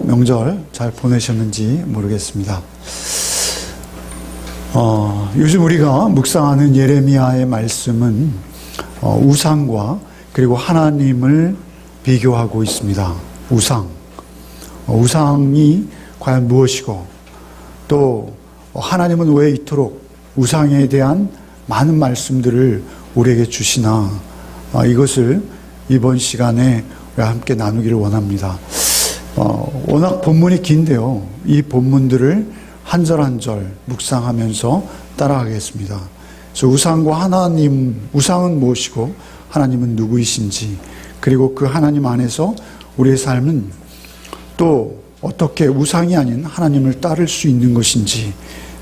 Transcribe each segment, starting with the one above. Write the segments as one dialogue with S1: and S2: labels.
S1: 명절 잘 보내셨는지 모르겠습니다. 요즘 우리가 묵상하는 예레미야의 말씀은 우상과 그리고 하나님을 비교하고 있습니다. 우상이 과연 무엇이고 또 하나님은 왜 이토록 우상에 대한 많은 말씀들을 우리에게 주시나, 이것을 이번 시간에 함께 나누기를 원합니다. 워낙 본문이 긴데요, 이 본문들을 한 절 한 절 묵상하면서 따라가겠습니다. 그래서 우상은 무엇이고 하나님은 누구이신지, 그리고 그 하나님 안에서 우리의 삶은 또 어떻게 우상이 아닌 하나님을 따를 수 있는 것인지,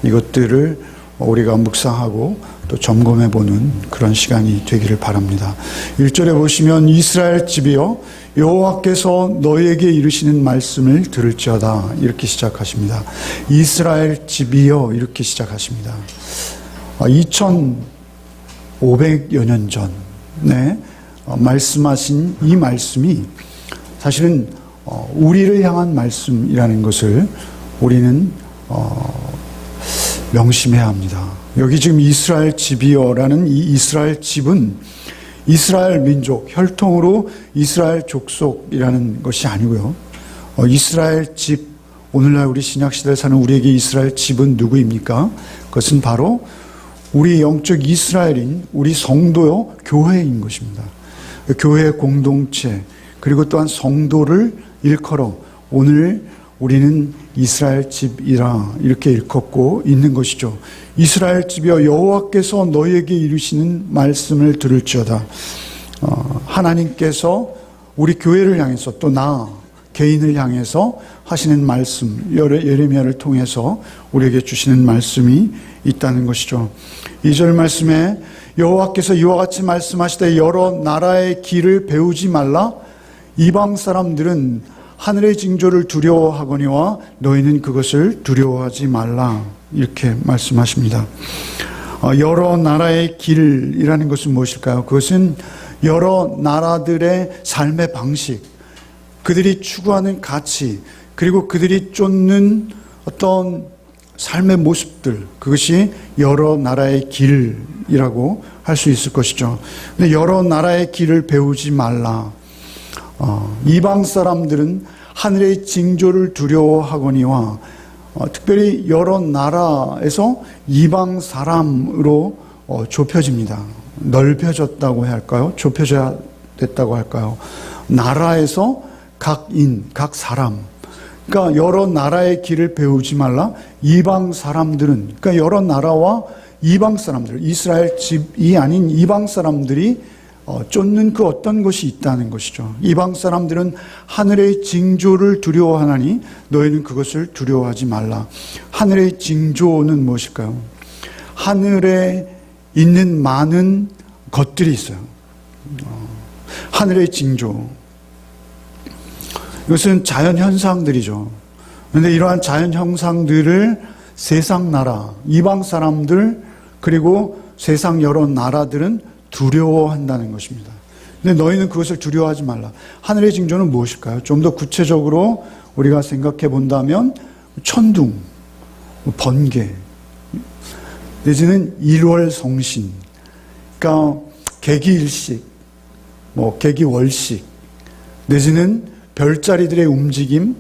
S1: 이것들을 우리가 묵상하고 또 점검해보는 그런 시간이 되기를 바랍니다. 1절에 보시면 이스라엘 집이여 여호와께서 너희에게 이르시는 말씀을 들을지어다, 이렇게 시작하십니다. 이스라엘 집이여, 이렇게 시작하십니다. 2500여 년 전에 말씀하신 이 말씀이 사실은 우리를 향한 말씀이라는 것을 우리는 명심해야 합니다. 여기 지금 이스라엘 집이여라는 이 이스라엘 집은 이스라엘 민족, 혈통으로 이스라엘 족속이라는 것이 아니고요. 이스라엘 집, 오늘날 우리 신약시대에 사는 우리에게 이스라엘 집은 누구입니까? 그것은 바로 우리 영적 이스라엘인 우리 성도요, 교회인 것입니다. 교회의 공동체, 그리고 또한 성도를 일컬어 오늘 우리는 이스라엘 집이라 이렇게 일컫고 있는 것이죠. 이스라엘 집이여 여호와께서 너희에게 이르시는 말씀을 들을지어다. 하나님께서 우리 교회를 향해서 또 나 개인을 향해서 하시는 말씀, 예레미야를 통해서 우리에게 주시는 말씀이 있다는 것이죠. 2절 말씀에 여호와께서 이와 같이 말씀하시되 여러 나라의 길을 배우지 말라. 이방 사람들은 하늘의 징조를 두려워하거니와 너희는 그것을 두려워하지 말라, 이렇게 말씀하십니다. 여러 나라의 길이라는 것은 무엇일까요? 그것은 여러 나라들의 삶의 방식, 그들이 추구하는 가치, 그리고 그들이 쫓는 어떤 삶의 모습들, 그것이 여러 나라의 길이라고 할 수 있을 것이죠. 근데 여러 나라의 길을 배우지 말라. 이방 사람들은 하늘의 징조를 두려워하거니와, 특별히 여러 나라에서 이방 사람으로 좁혀집니다. 넓혀졌다고 해야 할까요? 좁혀져야 됐다고 할까요? 나라에서 각 사람, 그러니까 여러 나라의 길을 배우지 말라. 이방 사람들은, 그러니까 여러 나라와 이방 사람들, 이스라엘 집이 아닌 이방 사람들이 쫓는 그 어떤 것이 있다는 것이죠. 이방 사람들은 하늘의 징조를 두려워하나니 너희는 그것을 두려워하지 말라. 하늘의 징조는 무엇일까요? 하늘에 있는 많은 것들이 있어요. 하늘의 징조, 이것은 자연 현상들이죠. 그런데 이러한 자연 현상들을 세상 나라, 이방 사람들, 그리고 세상 여러 나라들은 두려워한다는 것입니다. 근데 너희는 그것을 두려워하지 말라. 하늘의 징조는 무엇일까요? 좀 더 구체적으로 우리가 생각해 본다면 천둥, 번개, 내지는 일월성신, 그러니까 개기일식, 개기월식, 내지는 별자리들의 움직임,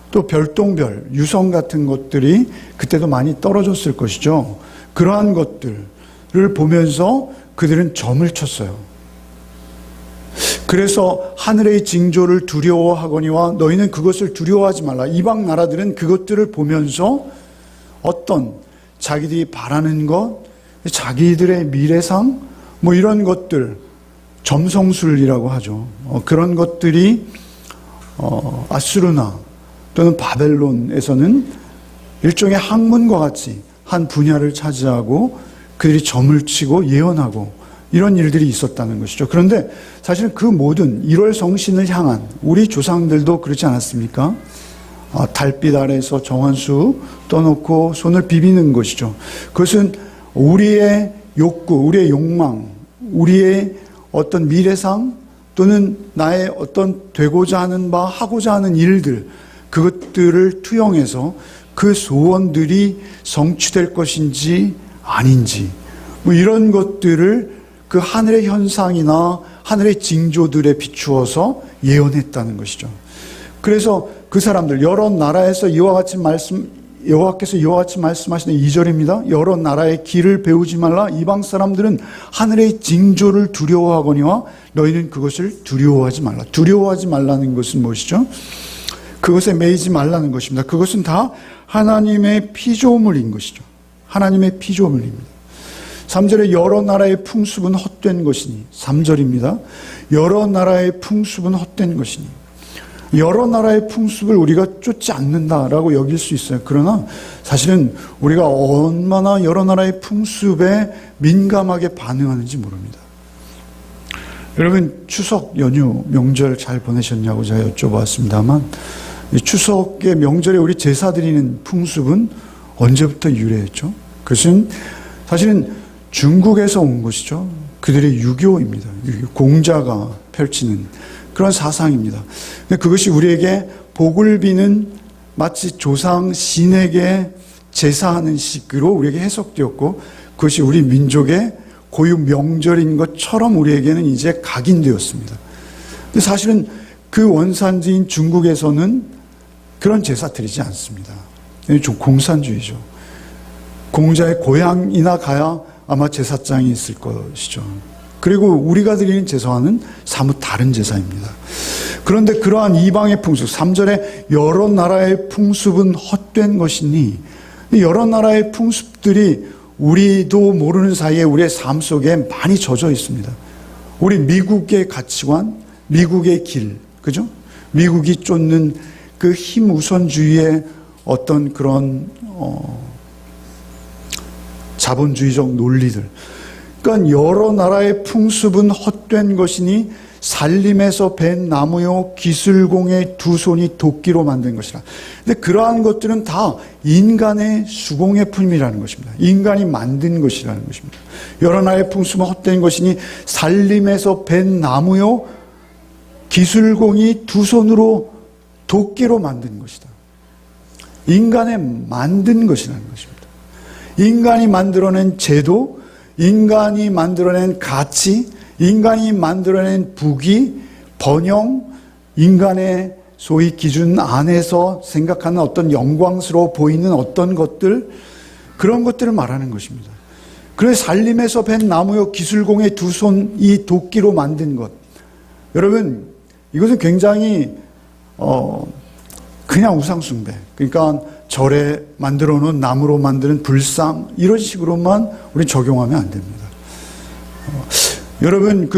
S1: 또 별똥별, 유성 같은 것들이 그때도 많이 떨어졌을 것이죠. 그러한 것들을 보면서 그들은 점을 쳤어요. 그래서 하늘의 징조를 두려워하거니와 너희는 그것을 두려워하지 말라. 이방 나라들은 그것들을 보면서 어떤 자기들이 바라는 것, 자기들의 미래상, 이런 것들, 점성술이라고 하죠. 그런 것들이 아수르나 또는 바벨론에서는 일종의 학문과 같이 한 분야를 차지하고 그들이 점을 치고 예언하고 이런 일들이 있었다는 것이죠. 그런데 사실 그 모든 1월 성신을 향한 우리 조상들도 그렇지 않았습니까? 달빛 아래에서 정한수 떠놓고 손을 비비는 것이죠. 그것은 우리의 욕구, 우리의 욕망, 우리의 어떤 미래상 또는 나의 어떤 되고자 하는 바, 하고자 하는 일들, 그것들을 투영해서 그 소원들이 성취될 것인지 아닌지 뭐 이런 것들을 그 하늘의 현상이나 하늘의 징조들에 비추어서 예언했다는 것이죠. 그래서 그 사람들 여러 나라에서 여호와께서 이와 같이 말씀하시는 2절입니다. 여러 나라의 길을 배우지 말라. 이방 사람들은 하늘의 징조를 두려워하거니와 너희는 그것을 두려워하지 말라. 두려워하지 말라는 것은 무엇이죠? 그것에 매이지 말라는 것입니다. 그것은 다 하나님의 피조물인 것이죠. 하나님의 피조물입니다. 3절에 여러 나라의 풍습은 헛된 것이니 3절입니다. 여러 나라의 풍습은 헛된 것이니 여러 나라의 풍습을 우리가 쫓지 않는다라고 여길 수 있어요. 그러나 사실은 우리가 얼마나 여러 나라의 풍습에 민감하게 반응하는지 모릅니다. 여러분 추석 연휴 명절 잘 보내셨냐고 제가 여쭤봤습니다만 추석의 명절에 우리 제사 드리는 풍습은 언제부터 유래했죠? 그것은 사실은 중국에서 온 것이죠. 그들의 유교입니다. 공자가 펼치는 그런 사상입니다. 그것이 우리에게 복을 비는 마치 조상 신에게 제사하는 식으로 우리에게 해석되었고 그것이 우리 민족의 고유 명절인 것처럼 우리에게는 이제 각인되었습니다. 근데 사실은 그 원산지인 중국에서는 그런 제사 드리지 않습니다. 좀 공산주의죠. 공자의 고향이나 가야 아마 제사장이 있을 것이죠. 그리고 우리가 드리는 제사와는 사뭇 다른 제사입니다. 그런데 그러한 이방의 풍습, 3절에 여러 나라의 풍습은 헛된 것이니 여러 나라의 풍습들이 우리도 모르는 사이에 우리의 삶 속에 많이 젖어 있습니다. 우리 미국의 가치관, 미국의 길, 그죠? 미국이 쫓는 그 힘 우선주의의 어떤 그런 자본주의적 논리들. 그러니까 여러 나라의 풍습은 헛된 것이니 살림에서 벤 나무요 기술공의 두 손이 도끼로 만든 것이라. 근데 그러한 것들은 다 인간의 수공의 품이라는 것입니다. 인간이 만든 것이라는 것입니다. 여러 나라의 풍습은 헛된 것이니 살림에서 벤 나무요 기술공이 두 손으로 도끼로 만든 것이다. 인간의 만든 것이라는 것입니다. 인간이 만들어낸 제도, 인간이 만들어낸 가치, 인간이 만들어낸 부귀, 번영, 인간의 소위 기준 안에서 생각하는 어떤 영광스러워 보이는 어떤 것들, 그런 것들을 말하는 것입니다. 그래서 살림에서 벤 나무요 기술공의 두 손이 도끼로 만든 것. 여러분, 이것은 굉장히 그냥 우상숭배. 그러니까 절에 만들어 놓은 나무로 만드는 불상 이런 식으로만 우리 적용하면 안 됩니다. 여러분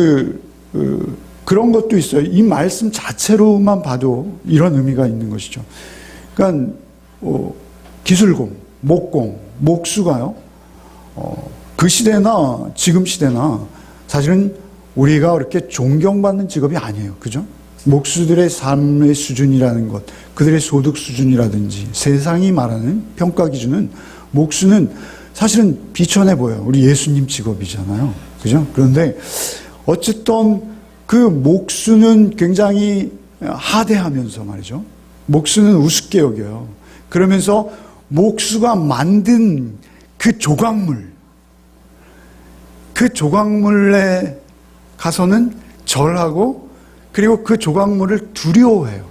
S1: 그런 것도 있어요. 이 말씀 자체로만 봐도 이런 의미가 있는 것이죠. 그러니까 기술공, 목공, 목수가요. 그 시대나 지금 시대나 사실은 우리가 그렇게 존경받는 직업이 아니에요. 그죠? 목수들의 삶의 수준이라는 것, 그들의 소득 수준이라든지 세상이 말하는 평가 기준은 목수는 사실은 비천해 보여요. 우리 예수님 직업이잖아요. 그죠? 그런데 어쨌든 그 목수는 굉장히 하대하면서 말이죠. 목수는 우습게 여겨요. 그러면서 목수가 만든 그 조각물에 가서는 절하고 그리고 그 조각물을 두려워해요.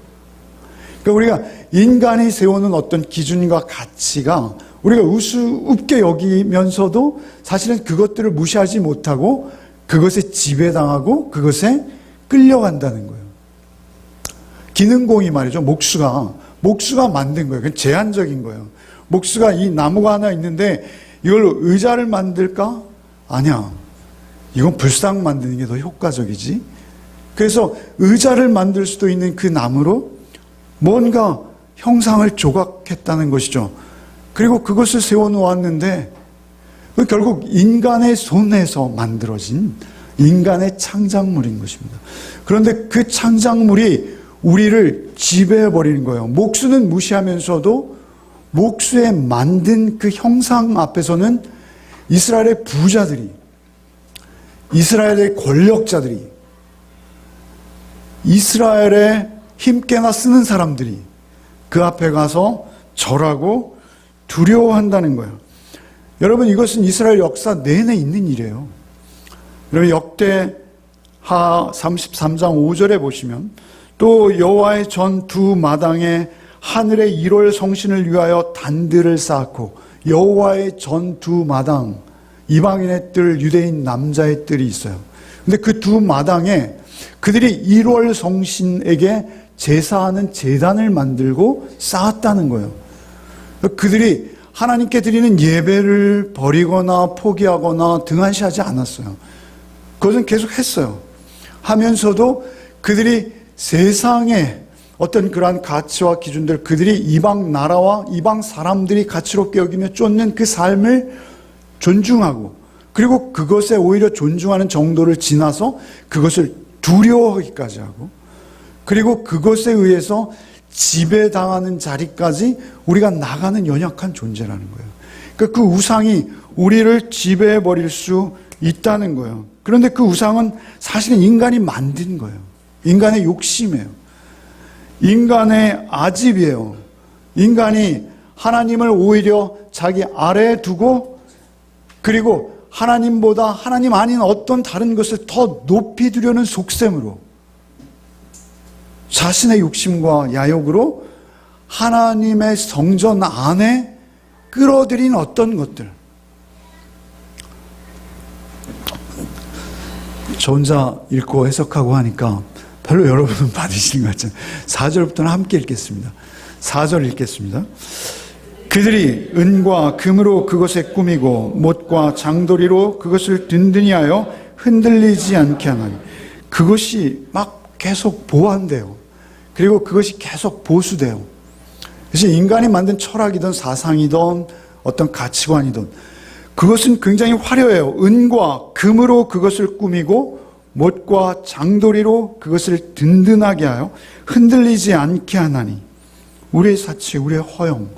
S1: 그러니까 우리가 인간이 세우는 어떤 기준과 가치가 우리가 우습게 여기면서도 사실은 그것들을 무시하지 못하고 그것에 지배당하고 그것에 끌려간다는 거예요. 기능공이 말이죠. 목수가 만든 거예요. 그건 제한적인 거예요. 목수가 이 나무가 하나 있는데 이걸로 의자를 만들까? 아니야. 이건 불상 만드는 게 더 효과적이지. 그래서 의자를 만들 수도 있는 그 나무로 뭔가 형상을 조각했다는 것이죠. 그리고 그것을 세워놓았는데 결국 인간의 손에서 만들어진 인간의 창작물인 것입니다. 그런데 그 창작물이 우리를 지배해버리는 거예요. 목수는 무시하면서도 목수에 만든 그 형상 앞에서는 이스라엘의 부자들이, 이스라엘의 권력자들이, 이스라엘의 힘께나 쓰는 사람들이 그 앞에 가서 절하고 두려워한다는 거예요. 여러분, 이것은 이스라엘 역사 내내 있는 일이에요. 여러분, 역대하 33장 5절에 보시면 또 여호와의 전 두 마당에 하늘의 1월 성신을 위하여 단들을 쌓고, 여호와의 전 두 마당, 이방인의 뜰, 유대인 남자의 뜰이 있어요. 근데 그 두 마당에 그들이 1월 성신에게 제사하는 제단을 만들고 쌓았다는 거예요. 그들이 하나님께 드리는 예배를 버리거나 포기하거나 등한시하지 않았어요. 그것은 계속 했어요. 하면서도 그들이 세상의 어떤 그러한 가치와 기준들, 그들이 이방 나라와 이방 사람들이 가치롭게 여기며 쫓는 그 삶을 존중하고, 그리고 그것에 오히려 존중하는 정도를 지나서 그것을 두려워하기까지 하고, 그리고 그것에 의해서 지배당하는 자리까지 우리가 나가는 연약한 존재라는 거예요. 그러니까 그 우상이 우리를 지배해버릴 수 있다는 거예요. 그런데 그 우상은 사실은 인간이 만든 거예요. 인간의 욕심이에요. 인간의 아집이에요. 인간이 하나님을 오히려 자기 아래에 두고, 그리고 하나님보다 하나님 아닌 어떤 다른 것을 더 높이 두려는 속셈으로, 자신의 욕심과 야욕으로 하나님의 성전 안에 끌어들인 어떤 것들. 저 혼자 읽고 해석하고 하니까 별로 여러분은 받으시는 것 같잖아요. 4절부터는 함께 읽겠습니다. 4절 읽겠습니다. 그들이 은과 금으로 그것에 꾸미고 못과 장도리로 그것을 든든히 하여 흔들리지 않게 하나니, 그것이 막 계속 보완돼요. 그리고 그것이 계속 보수돼요. 그래서 인간이 만든 철학이든 사상이든 어떤 가치관이든 그것은 굉장히 화려해요. 은과 금으로 그것을 꾸미고 못과 장도리로 그것을 든든하게 하여 흔들리지 않게 하나니, 우리의 사치, 우리의 허영,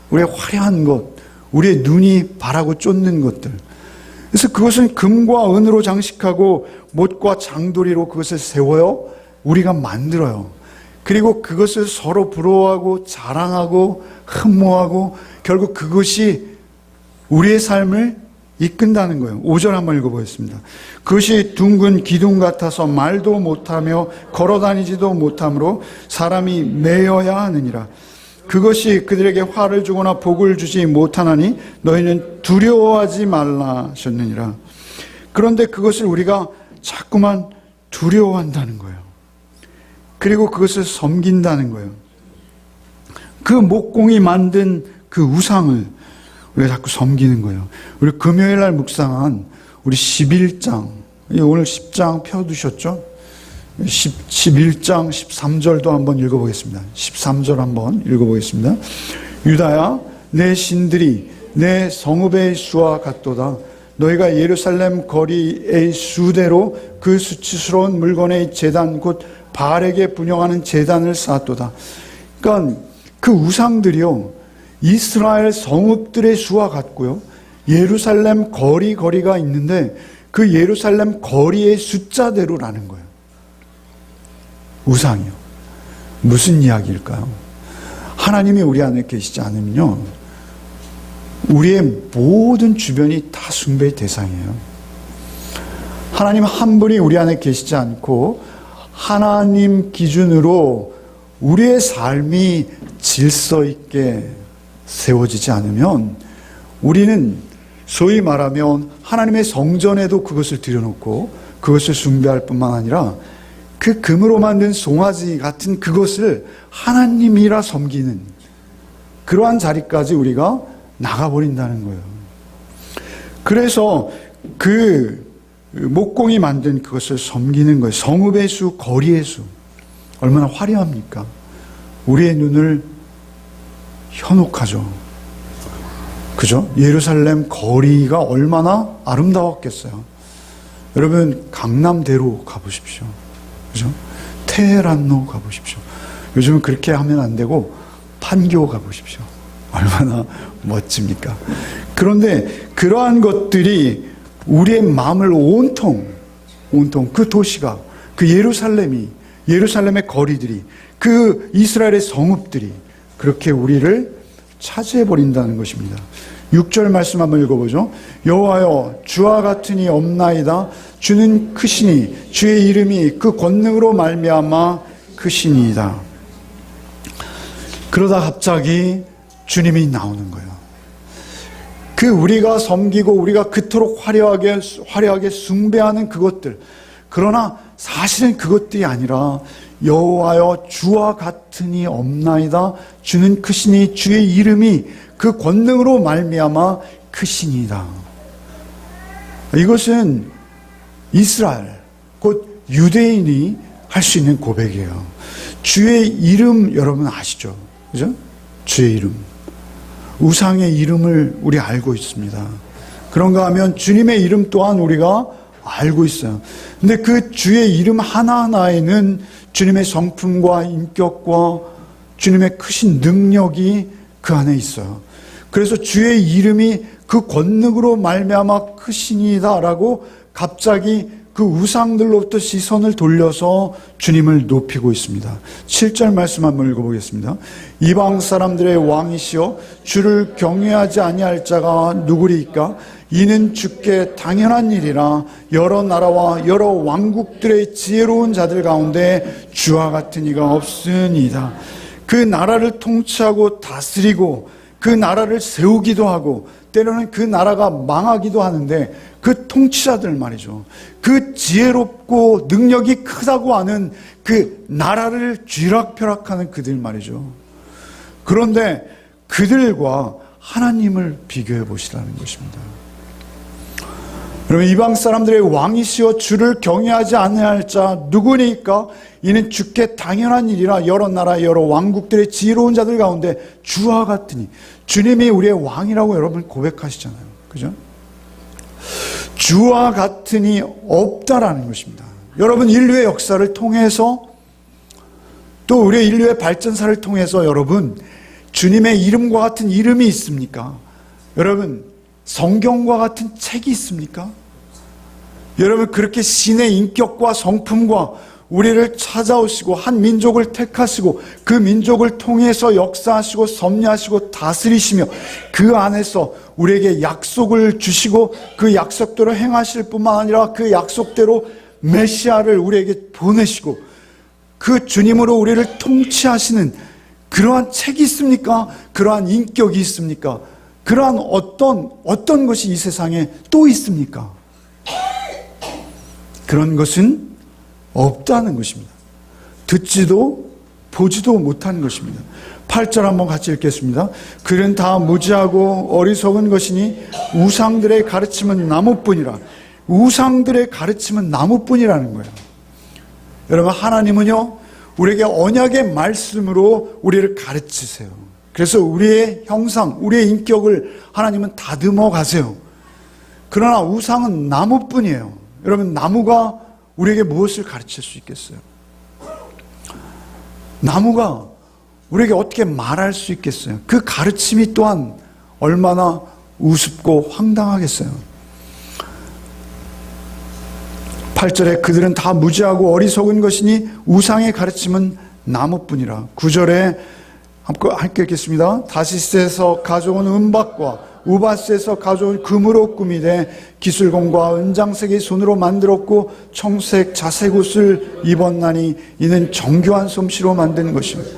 S1: 우리의 화려한 것, 우리의 눈이 바라고 쫓는 것들. 그래서 그것은 금과 은으로 장식하고 못과 장도리로 그것을 세워요. 우리가 만들어요. 그리고 그것을 서로 부러워하고 자랑하고 흠모하고, 결국 그것이 우리의 삶을 이끈다는 거예요. 5절 한번 읽어보겠습니다. 그것이 둥근 기둥 같아서 말도 못하며 걸어다니지도 못하므로 사람이 매여야 하느니라. 그것이 그들에게 화를 주거나 복을 주지 못하나니 너희는 두려워하지 말라 하셨느니라. 그런데 그것을 우리가 자꾸만 두려워한다는 거예요. 그리고 그것을 섬긴다는 거예요. 그 목공이 만든 그 우상을 우리가 자꾸 섬기는 거예요. 우리 금요일 날 묵상한 우리 11장, 오늘 10장 펴두셨죠? 11장 13절도 한번 읽어보겠습니다. 13절 한번 읽어보겠습니다. 유다야, 내 신들이 내 성읍의 수와 같도다. 너희가 예루살렘 거리의 수대로 그 수치스러운 물건의 제단 곧 바알에게 분용하는 제단을 쌓았도다. 그러니까 그 우상들이요, 이스라엘 성읍들의 수와 같고요, 예루살렘 거리가 있는데 그 예루살렘 거리의 숫자대로라는 거예요. 우상이요. 무슨 이야기일까요? 하나님이 우리 안에 계시지 않으면요, 우리의 모든 주변이 다 숭배의 대상이에요. 하나님 한 분이 우리 안에 계시지 않고 하나님 기준으로 우리의 삶이 질서 있게 세워지지 않으면 우리는 소위 말하면 하나님의 성전에도 그것을 들여놓고 그것을 숭배할 뿐만 아니라 그 금으로 만든 송아지 같은 그것을 하나님이라 섬기는 그러한 자리까지 우리가 나가버린다는 거예요. 그래서 그 목공이 만든 그것을 섬기는 거예요. 성읍의 수, 거리의 수. 얼마나 화려합니까? 우리의 눈을 현혹하죠. 그죠? 예루살렘 거리가 얼마나 아름다웠겠어요. 여러분, 강남대로 가보십시오. 그죠? 테헤란로 가보십시오. 요즘은 그렇게 하면 안 되고 판교 가보십시오. 얼마나 멋집니까? 그런데 그러한 것들이 우리의 마음을 온통 그 도시가, 그 예루살렘의 거리들이, 그 이스라엘의 성읍들이, 그렇게 우리를 차지해버린다는 것입니다. 6절 말씀 한번 읽어보죠. 여호와여 주와 같으니 없나이다. 주는 크시니 주의 이름이 그 권능으로 말미암아 크시니이다. 그러다 갑자기 주님이 나오는 거예요. 그 우리가 섬기고 우리가 그토록 화려하게 숭배하는 그것들, 그러나 사실은 그것들이 아니라 여호와여 주와 같으니 없나이다. 주는 크시니 주의 이름이 그 권능으로 말미암아 크시니이다. 이것은 이스라엘 곧 유대인이 할 수 있는 고백이에요. 주의 이름 여러분 아시죠? 그죠? 주의 이름, 우상의 이름을 우리 알고 있습니다. 그런가 하면 주님의 이름 또한 우리가 알고 있어요. 근데 그 주의 이름 하나하나에는 주님의 성품과 인격과 주님의 크신 능력이 그 안에 있어요. 그래서 주의 이름이 그 권능으로 말미암아 크시니다라고 갑자기 그 우상들로부터 시선을 돌려서 주님을 높이고 있습니다. 7절 말씀 한번 읽어보겠습니다. 이방 사람들의 왕이시여 주를 경외하지 아니할 자가 누구리이까? 이는 주께 당연한 일이라. 여러 나라와 여러 왕국들의 지혜로운 자들 가운데 주와 같은 이가 없으니이다. 그 나라를 통치하고 다스리고 그 나라를 세우기도 하고 때로는 그 나라가 망하기도 하는데 그 통치자들 말이죠. 그 지혜롭고 능력이 크다고 하는 그 나라를 쥐락펴락하는 그들 말이죠. 그런데 그들과 하나님을 비교해 보시라는 것입니다. 여러분, 이방 사람들의 왕이시여 주를 경외하지 아니할 자 누구니까? 이는 주께 당연한 일이라. 여러 나라 여러 왕국들의 지혜로운 자들 가운데 주와 같으니, 주님이 우리의 왕이라고 여러분 고백하시잖아요. 그죠? 주와 같으니 없다라는 것입니다. 여러분, 인류의 역사를 통해서 또 우리의 인류의 발전사를 통해서 여러분 주님의 이름과 같은 이름이 있습니까? 여러분, 성경과 같은 책이 있습니까? 여러분, 그렇게 신의 인격과 성품과 우리를 찾아오시고 한 민족을 택하시고 그 민족을 통해서 역사하시고 섭리하시고 다스리시며 그 안에서 우리에게 약속을 주시고 그 약속대로 행하실 뿐만 아니라 그 약속대로 메시아를 우리에게 보내시고 그 주님으로 우리를 통치하시는 그러한 책이 있습니까? 그러한 인격이 있습니까? 그러한 어떤 것이 이 세상에 또 있습니까? 그런 것은 없다는 것입니다. 듣지도 보지도 못하는 것입니다. 8절 한번 같이 읽겠습니다. 그는 다 무지하고 어리석은 것이니 우상들의 가르침은 나무뿐이라. 우상들의 가르침은 나무뿐이라는 거예요. 여러분, 하나님은요 우리에게 언약의 말씀으로 우리를 가르치세요. 그래서 우리의 형상, 우리의 인격을 하나님은 다듬어 가세요. 그러나 우상은 나무뿐이에요. 여러분, 나무가 우리에게 무엇을 가르칠 수 있겠어요? 나무가 우리에게 어떻게 말할 수 있겠어요? 그 가르침이 또한 얼마나 우습고 황당하겠어요. 8절에 그들은 다 무지하고 어리석은 것이니 우상의 가르침은 나무뿐이라. 9절에 함께 읽겠습니다. 다시스에서 가져온 은박과 우바스에서 가져온 금으로 꾸미되 기술공과 은장색의 손으로 만들었고 청색 자색 옷을 입었나니 이는 정교한 솜씨로 만든 것입니다.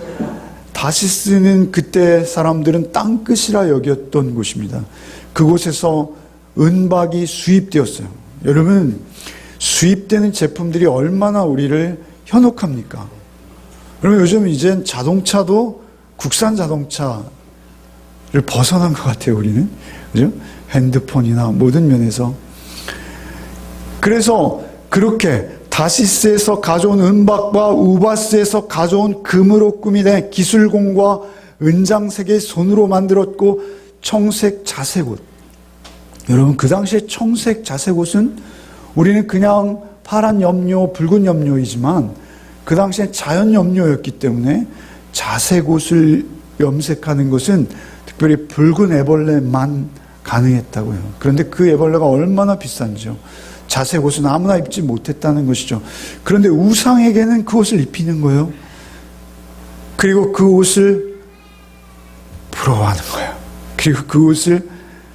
S1: 다시스는 그때 사람들은 땅끝이라 여겼던 곳입니다. 그곳에서 은박이 수입되었어요. 여러분, 수입되는 제품들이 얼마나 우리를 현혹합니까? 여러분, 요즘 이젠 자동차도 국산 자동차를 벗어난 것 같아요, 우리는. 그죠? 핸드폰이나 모든 면에서. 그래서 그렇게 다시스에서 가져온 은박과 우바스에서 가져온 금으로 꾸미되 기술공과 은장색의 손으로 만들었고 청색 자색 옷. 여러분, 그 당시에 청색 자색 옷은 우리는 그냥 파란 염료, 붉은 염료이지만 그 당시에 자연 염료였기 때문에 자색 옷을 염색하는 것은 특별히 붉은 애벌레만 가능했다고요. 그런데 그 애벌레가 얼마나 비싼지요. 자색 옷은 아무나 입지 못했다는 것이죠. 그런데 우상에게는 그 옷을 입히는 거예요. 그리고 그 옷을 부러워하는 거예요. 그리고 그것을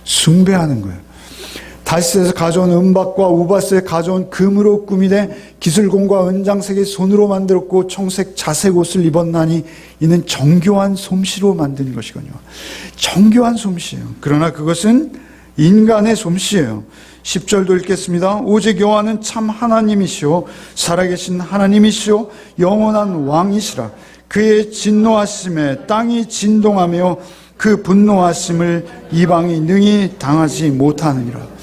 S1: 숭배하는 거예요. 다시스에서 가져온 은박과 우바스에 가져온 금으로 꾸미되 기술공과 은장색의 손으로 만들었고 청색 자색 옷을 입었나니 이는 정교한 솜씨로 만든 것이거든요. 정교한 솜씨예요. 그러나 그것은 인간의 솜씨예요. 10절도 읽겠습니다. 오직 여호와는 참 하나님이시오 살아계신 하나님이시오 영원한 왕이시라. 그의 진노하심에 땅이 진동하며 그 분노하심을 이방이 능히 당하지 못하느니라.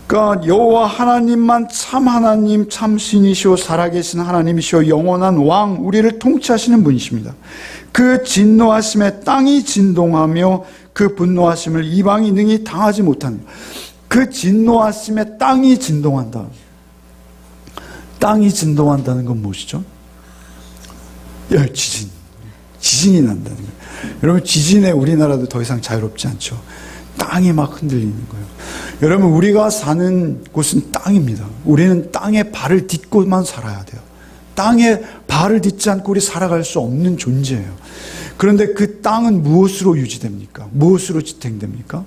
S1: 그러니까 여호와 하나님만 참 하나님, 참 신이시오 살아계신 하나님이시오 영원한 왕, 우리를 통치하시는 분이십니다. 그 진노하심에 땅이 진동하며 그 분노하심을 이방이 능히 당하지 못하느니라. 그 진노하심에 땅이 진동한다. 땅이 진동한다는 건 무엇이죠? 지진이 난다는 거예요. 여러분, 지진에 우리나라도 더 이상 자유롭지 않죠. 땅이 막 흔들리는 거예요. 여러분, 우리가 사는 곳은 땅입니다. 우리는 땅에 발을 딛고만 살아야 돼요. 땅에 발을 딛지 않고 우리 살아갈 수 없는 존재예요. 그런데 그 땅은 무엇으로 유지됩니까? 무엇으로 지탱됩니까?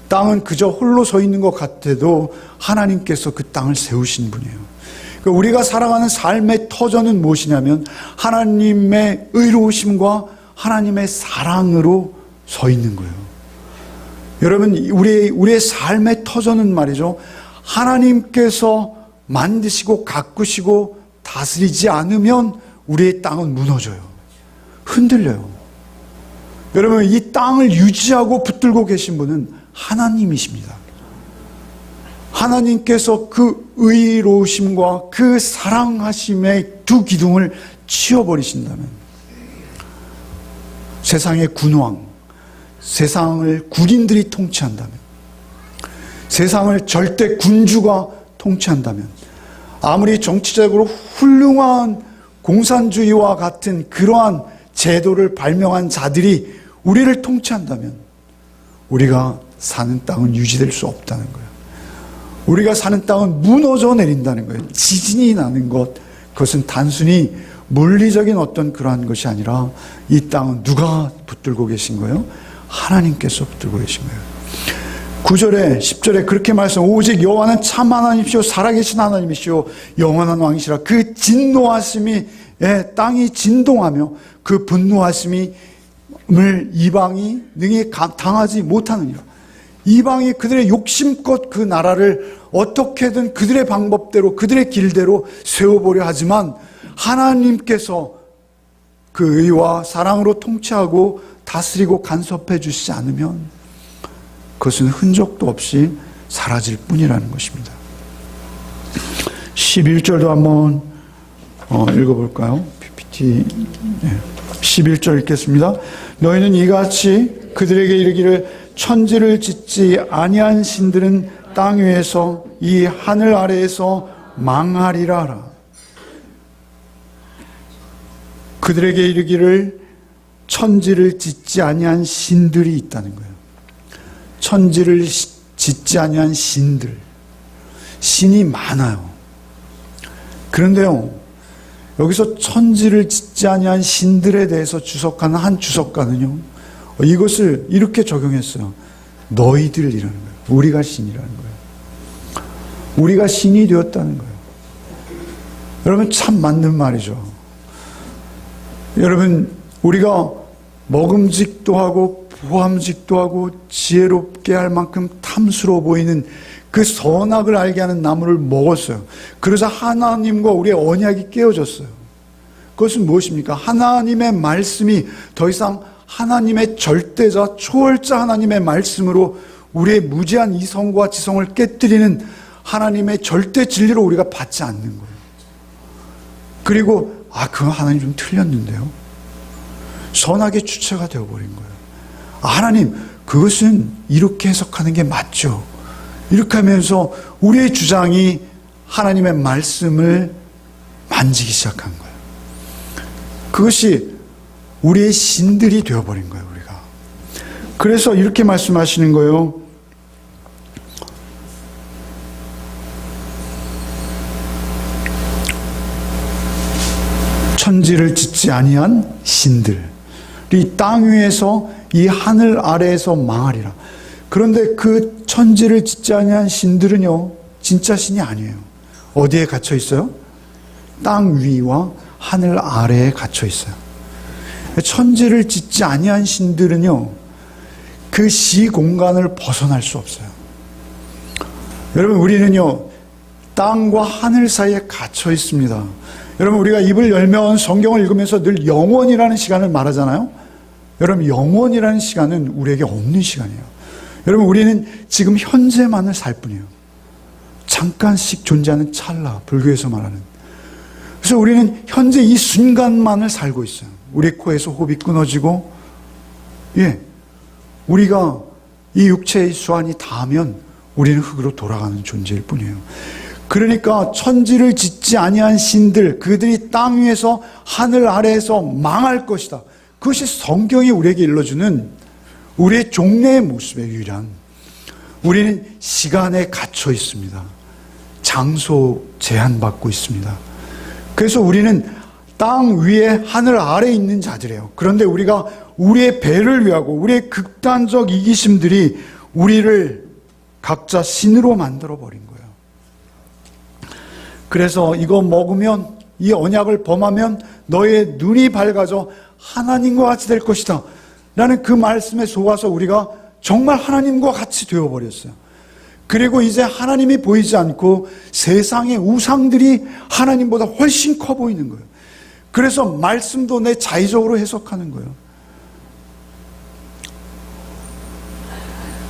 S1: 땅은 그저 홀로 서 있는 것 같아도 하나님께서 그 땅을 세우신 분이에요. 그러니까 우리가 살아가는 삶의 터전은 무엇이냐면 하나님의 의로우심과 하나님의 사랑으로 서 있는 거예요. 여러분, 우리의 삶의 터전은 말이죠, 하나님께서 만드시고 가꾸시고 다스리지 않으면 우리의 땅은 무너져요. 흔들려요. 여러분, 이 땅을 유지하고 붙들고 계신 분은 하나님이십니다. 하나님께서 그 의로우심과 그 사랑하심의 두 기둥을 치워버리신다면 세상의 군왕, 세상을 군인들이 통치한다면, 세상을 절대 군주가 통치한다면, 아무리 정치적으로 훌륭한 공산주의와 같은 그러한 제도를 발명한 자들이 우리를 통치한다면 우리가 사는 땅은 유지될 수 없다는 거예요. 우리가 사는 땅은 무너져 내린다는 거예요. 지진이 나는 것, 그것은 단순히 물리적인 어떤 그러한 것이 아니라 이 땅은 누가 붙들고 계신 거예요? 하나님께서 붙들고 계신 거예요. 9절에 10절에 그렇게 말씀, 오직 여호와는 참 하나님이시오 살아계신 하나님이시오 영원한 왕이시라. 그 진노하심이 땅이 진동하며 그 분노하심을 이방이 능히 당하지 못하느니라. 이방이 그들의 욕심껏 그 나라를 어떻게든 그들의 방법대로 그들의 길대로 세워보려 하지만 하나님께서 그 의와 사랑으로 통치하고 다스리고 간섭해 주시지 않으면 그것은 흔적도 없이 사라질 뿐이라는 것입니다. 11절도 한번 읽어볼까요? PPT 11절 읽겠습니다. 너희는 이같이 그들에게 이르기를 천지를 짓지 아니한 신들은 땅 위에서 이 하늘 아래에서 망하리라 하라. 그들에게 이르기를 천지를 짓지 아니한 신들이 있다는 거예요. 천지를 짓지 아니한 신들, 신이 많아요. 그런데요, 여기서 천지를 짓지 아니한 신들에 대해서 주석하는 한 주석가는요, 이것을 이렇게 적용했어요. 너희들이라는 거예요. 우리가 신이라는 거예요. 우리가 신이 되었다는 거예요. 여러분, 참 맞는 말이죠. 여러분, 우리가 먹음직도 하고 보암직도 하고 지혜롭게 할 만큼 탐스러워 보이는 그 선악을 알게 하는 나무를 먹었어요. 그래서 하나님과 우리의 언약이 깨어졌어요. 그것은 무엇입니까? 하나님의 말씀이 더 이상 하나님의 절대자, 초월자 하나님의 말씀으로 우리의 무제한 이성과 지성을 깨뜨리는 하나님의 절대 진리로 우리가 받지 않는 거예요. 그리고 그건 하나님 좀 틀렸는데요. 선악의 주체가 되어버린 거예요. 하나님, 그것은 이렇게 해석하는 게 맞죠. 이렇게 하면서 우리의 주장이 하나님의 말씀을 만지기 시작한 거예요. 그것이 우리의 신들이 되어버린 거예요, 우리가. 그래서 이렇게 말씀하시는 거예요. 천지를 짓지 아니한 신들이 땅 위에서 이 하늘 아래에서 망하리라. 그런데 그 천지를 짓지 아니한 신들은요, 진짜 신이 아니에요. 어디에 갇혀 있어요? 땅 위와 하늘 아래에 갇혀 있어요. 천지를 짓지 아니한 신들은요, 그 시공간을 벗어날 수 없어요. 여러분, 우리는요, 땅과 하늘 사이에 갇혀 있습니다. 여러분, 우리가 입을 열면 성경을 읽으면서 늘 영원이라는 시간을 말하잖아요. 여러분, 영원이라는 시간은 우리에게 없는 시간이에요. 여러분, 우리는 지금 현재만을 살 뿐이에요. 잠깐씩 존재하는 찰나, 불교에서 말하는. 그래서 우리는 현재 이 순간만을 살고 있어요. 우리 코에서 호흡이 끊어지고, 우리가 이 육체의 수완이 닿으면 우리는 흙으로 돌아가는 존재일 뿐이에요. 그러니까 천지를 짓지 아니한 신들, 그들이 땅 위에서 하늘 아래에서 망할 것이다. 그것이 성경이 우리에게 일러주는 우리의 종래의 모습의 유일한. 우리는 시간에 갇혀 있습니다. 장소 제한받고 있습니다. 그래서 우리는 땅 위에 하늘 아래에 있는 자들이에요. 그런데 우리가 우리의 배를 위하고 우리의 극단적 이기심들이 우리를 각자 신으로 만들어버린 거예요. 그래서 이거 먹으면, 이 언약을 범하면 너의 눈이 밝아져 하나님과 같이 될 것이다 라는 그 말씀에 속아서 우리가 정말 하나님과 같이 되어버렸어요. 그리고 이제 하나님이 보이지 않고 세상의 우상들이 하나님보다 훨씬 커 보이는 거예요. 그래서 말씀도 내 자의적으로 해석하는 거예요.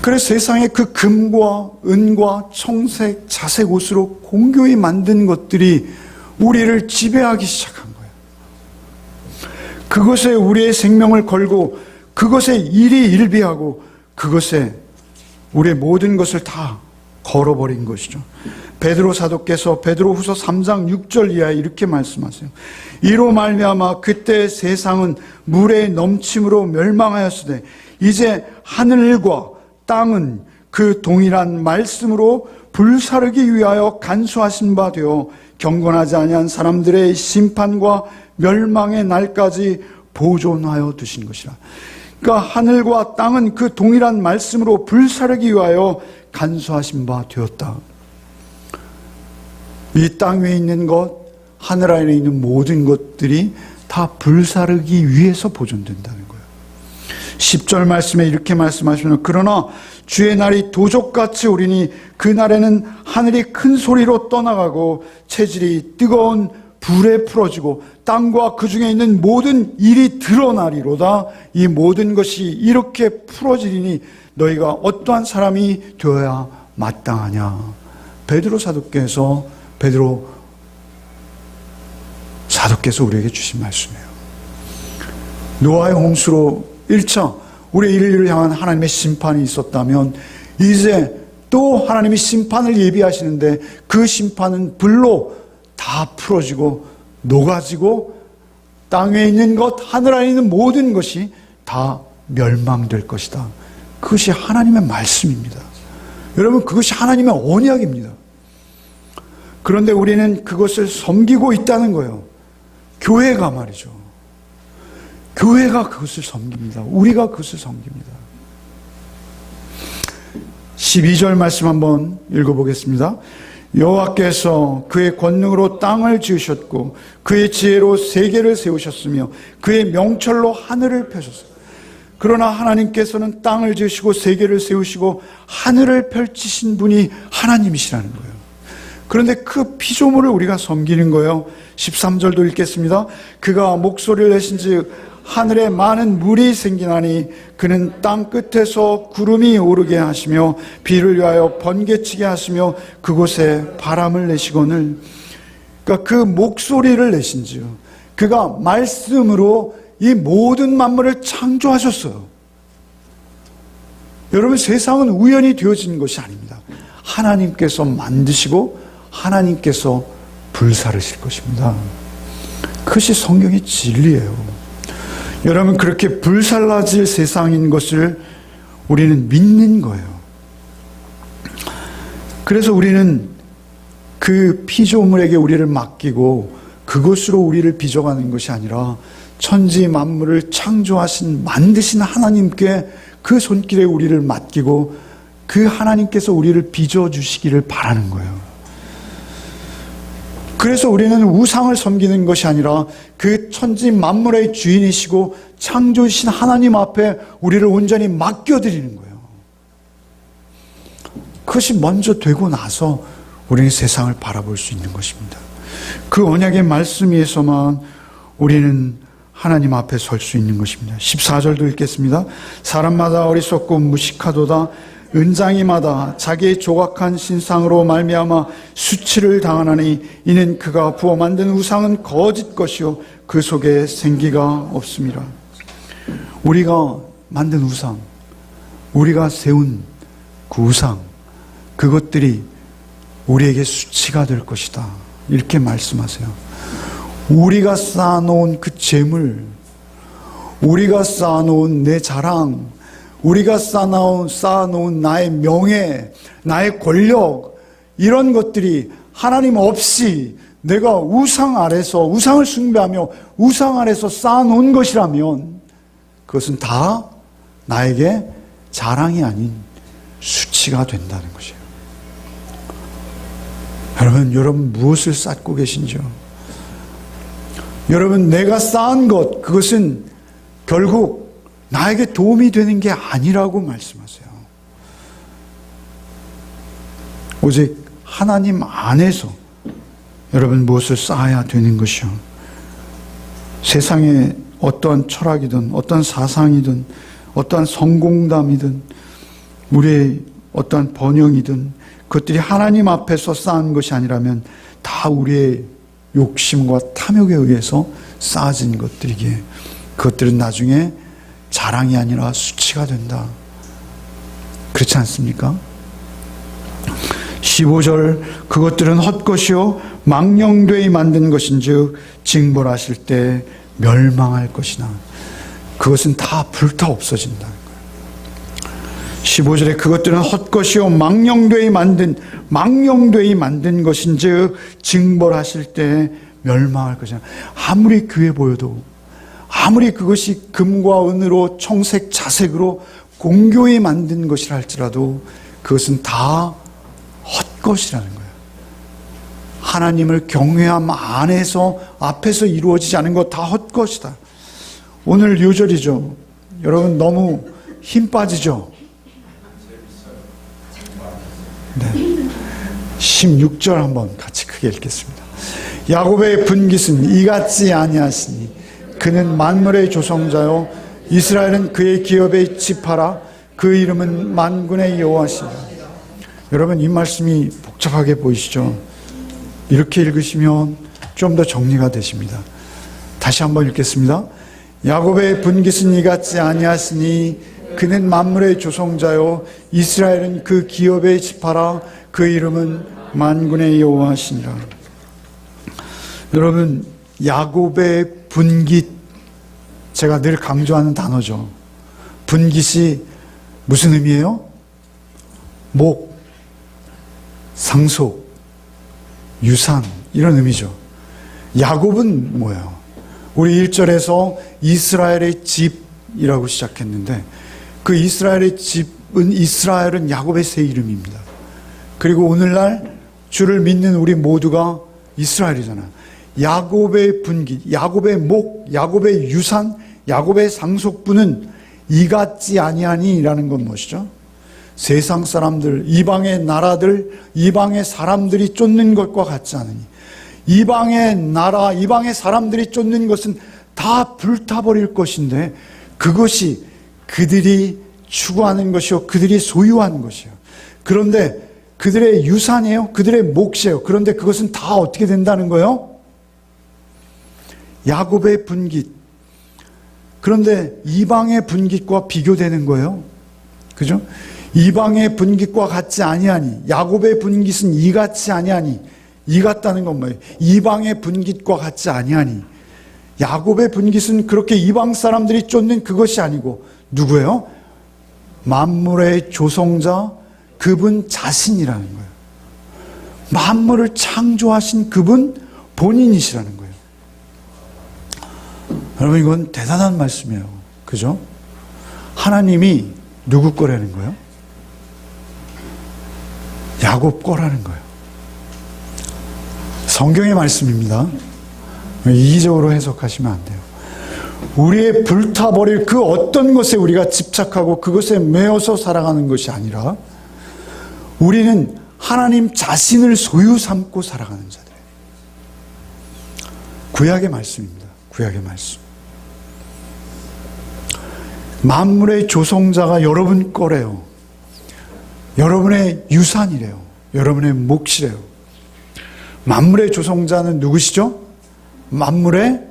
S1: 그래서 세상의 그 금과 은과 청색, 자색 옷으로 공교히 만든 것들이 우리를 지배하기 시작한 거예요. 그것에 우리의 생명을 걸고, 그것에 일이 일비하고, 그것에 우리의 모든 것을 다 걸어버린 것이죠. 베드로 사도께서 베드로후서 3장 6절 이하에 이렇게 말씀하세요. 이로 말미암아 그때 세상은 물의 넘침으로 멸망하였으되 이제 하늘과 땅은 그 동일한 말씀으로 불사르기 위하여 간수하신 바 되어 경건하지 아니한 사람들의 심판과 멸망의 날까지 보존하여 두신 것이라. 그러니까 하늘과 땅은 그 동일한 말씀으로 불사르기 위하여 간수하신 바 되었다. 이 땅 위에 있는 것, 하늘 아래에 있는 모든 것들이 다 불사르기 위해서 보존된다는 거예요. 10절 말씀에 이렇게 말씀하시면, 그러나 주의 날이 도적같이 오리니 그날에는 하늘이 큰 소리로 떠나가고 체질이 뜨거운 불에 풀어지고 땅과 그 중에 있는 모든 일이 드러나리로다. 이 모든 것이 이렇게 풀어지리니 너희가 어떠한 사람이 되어야 마땅하냐. 베드로 사도께서 우리에게 주신 말씀이에요. 노아의 홍수로 1차 우리 인류를 향한 하나님의 심판이 있었다면, 이제 또 하나님이 심판을 예비하시는데 그 심판은 불로 다 풀어지고 녹아지고 땅 위에 있는 것, 하늘 안에 있는 모든 것이 다 멸망될 것이다. 그것이 하나님의 말씀입니다. 여러분, 그것이 하나님의 언약입니다. 그런데 우리는 그것을 섬기고 있다는 거예요. 교회가 말이죠. 교회가 그것을 섬깁니다. 우리가 그것을 섬깁니다. 12절 말씀 한번 읽어보겠습니다. 여호와께서 그의 권능으로 땅을 지으셨고 그의 지혜로 세계를 세우셨으며 그의 명철로 하늘을 펴셨어요. 그러나 하나님께서는 땅을 지으시고 세계를 세우시고 하늘을 펼치신 분이 하나님이시라는 거예요. 그런데 그 피조물을 우리가 섬기는 거예요. 13절도 읽겠습니다. 그가 목소리를 내신즉 하늘에 많은 물이 생기나니 그는 땅 끝에서 구름이 오르게 하시며 비를 위하여 번개치게 하시며 그곳에 바람을 내시거늘. 그러니까 그 목소리를 내신즉 그가 말씀으로 이 모든 만물을 창조하셨어요. 여러분, 세상은 우연히 되어진 것이 아닙니다. 하나님께서 만드시고 하나님께서 불사르실 것입니다. 그것이 성경의 진리예요. 여러분, 그렇게 불살라질 세상인 것을 우리는 믿는 거예요. 그래서 우리는 그 피조물에게 우리를 맡기고 그것으로 우리를 빚어가는 것이 아니라 천지 만물을 창조하신 만드신 하나님께 그 손길에 우리를 맡기고 그 하나님께서 우리를 빚어주시기를 바라는 거예요. 그래서 우리는 우상을 섬기는 것이 아니라 그 천지 만물의 주인이시고 창조이신 하나님 앞에 우리를 온전히 맡겨드리는 거예요. 그것이 먼저 되고 나서 우리는 세상을 바라볼 수 있는 것입니다. 그 언약의 말씀 위에서만 우리는 하나님 앞에 설 수 있는 것입니다. 14절도 읽겠습니다. 사람마다 어리석고 무식하도다. 은장이마다 자기의 조각한 신상으로 말미암아 수치를 당하나니 이는 그가 부어 만든 우상은 거짓 것이요 그 속에 생기가 없습니다. 우리가 만든 우상, 우리가 세운 그 우상, 그것들이 우리에게 수치가 될 것이다. 이렇게 말씀하세요. 우리가 쌓아놓은 그 재물, 우리가 쌓아놓은 내 자랑, 우리가 쌓아놓은 나의 명예, 나의 권력, 이런 것들이 하나님 없이 내가 우상 아래서, 우상을 숭배하며 우상 아래서 쌓아놓은 것이라면 그것은 다 나에게 자랑이 아닌 수치가 된다는 것이에요. 여러분 무엇을 쌓고 계신지요? 여러분, 내가 쌓은 것, 그것은 결국 나에게 도움이 되는 게 아니라고 말씀하세요. 오직 하나님 안에서 여러분 무엇을 쌓아야 되는 것이요. 세상에 어떠한 철학이든 어떠한 사상이든 어떠한 성공담이든 우리의 어떠한 번영이든 그것들이 하나님 앞에서 쌓은 것이 아니라면 다 우리의 욕심과 탐욕에 의해서 쌓아진 것들이기에 그것들은 나중에 자랑이 아니라 수치가 된다. 그렇지 않습니까? 15절 그것들은 헛것이요 망령되이 만든 것인즉 징벌하실 때 멸망할 것이나 그것은 다 불타 없어진다는 거예요. 15절에 그것들은 헛것이요 망령되이 만든 것인즉 징벌하실 때 멸망할 것이나 아무리 귀해 보여도 아무리 그것이 금과 은으로 청색 자색으로 공교히 만든 것이라 할지라도 그것은 다 헛것이라는 거예요. 하나님을 경외함 안에서 앞에서 이루어지지 않은 것 다 헛것이다. 오늘 요절이죠. 여러분 너무 힘 빠지죠? 네. 16절 한번 같이 크게 읽겠습니다. 야곱의 분깃은 이같지 아니하시니 그는 만물의 조성자요 이스라엘은 그의 기업의 지파라 그 이름은 만군의 여호와시라. 여러분 이 말씀이 복잡하게 보이시죠? 이렇게 읽으시면 좀 더 정리가 되십니다. 다시 한번 읽겠습니다. 야곱의 분깃은 이같지 아니하시니 그는 만물의 조성자요 이스라엘은 그 기업의 지파라 그 이름은 만군의 여호와시니라. 여러분 야곱의 분깃, 제가 늘 강조하는 단어죠. 분깃이 무슨 의미예요? 목, 상속, 유산, 이런 의미죠. 야곱은 뭐예요? 우리 1절에서 이스라엘의 집이라고 시작했는데 그 이스라엘의 집은 이스라엘은 야곱의 새 이름입니다. 그리고 오늘날 주를 믿는 우리 모두가 이스라엘이잖아요. 야곱의 분깃, 야곱의 목, 야곱의 유산, 야곱의 상속부는 이같지 아니하니라는 건 무엇이죠? 세상 사람들, 이방의 나라들, 이방의 사람들이 쫓는 것과 같지 않으니 이방의 나라, 이방의 사람들이 쫓는 것은 다 불타버릴 것인데 그것이 그들이 추구하는 것이요 그들이 소유하는 것이요. 그런데 그들의 유산이에요. 그들의 몫이에요. 그런데 그것은 다 어떻게 된다는 거예요? 야곱의 분깃. 그런데 이방의 분깃과 비교되는 거예요. 그죠? 이방의 분깃과 같지 아니하니 야곱의 분깃은 이같지 아니하니 이 같다는 건 뭐예요? 이방의 분깃과 같지 아니하니 야곱의 분깃은 그렇게 이방 사람들이 쫓는 그것이 아니고 누구예요? 만물의 조성자 그분 자신이라는 거예요. 만물을 창조하신 그분 본인이시라는 거예요. 여러분, 이건 대단한 말씀이에요. 그죠? 하나님이 누구 거라는 거예요? 야곱 거라는 거예요. 성경의 말씀입니다. 이기적으로 해석하시면 안 돼요. 우리의 불타버릴 그 어떤 것에 우리가 집착하고 그것에 매여서 살아가는 것이 아니라 우리는 하나님 자신을 소유 삼고 살아가는 자들이에요. 구약의 말씀입니다. 구약의 말씀. 만물의 조성자가 여러분 거래요. 여러분의 유산이래요. 여러분의 몫이래요. 만물의 조성자는 누구시죠? 만물의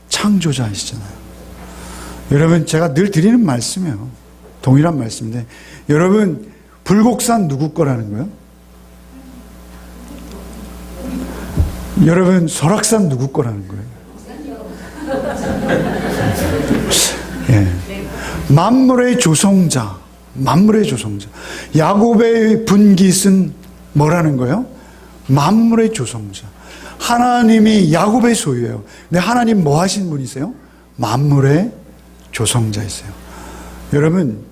S1: 창조자이시잖아요. 여러분, 제가 늘 드리는 말씀이에요. 동일한 말씀인데, 여러분, 불곡산 누구 거라는 거예요? 여러분, 설악산 누구 거라는 거예요? 예. 만물의 조성자, 만물의 조성자. 야곱의 분깃은 뭐라는 거예요? 만물의 조성자. 하나님이 야곱의 소유예요. 근데 하나님 뭐 하신 분이세요? 만물의 조성자이세요. 여러분,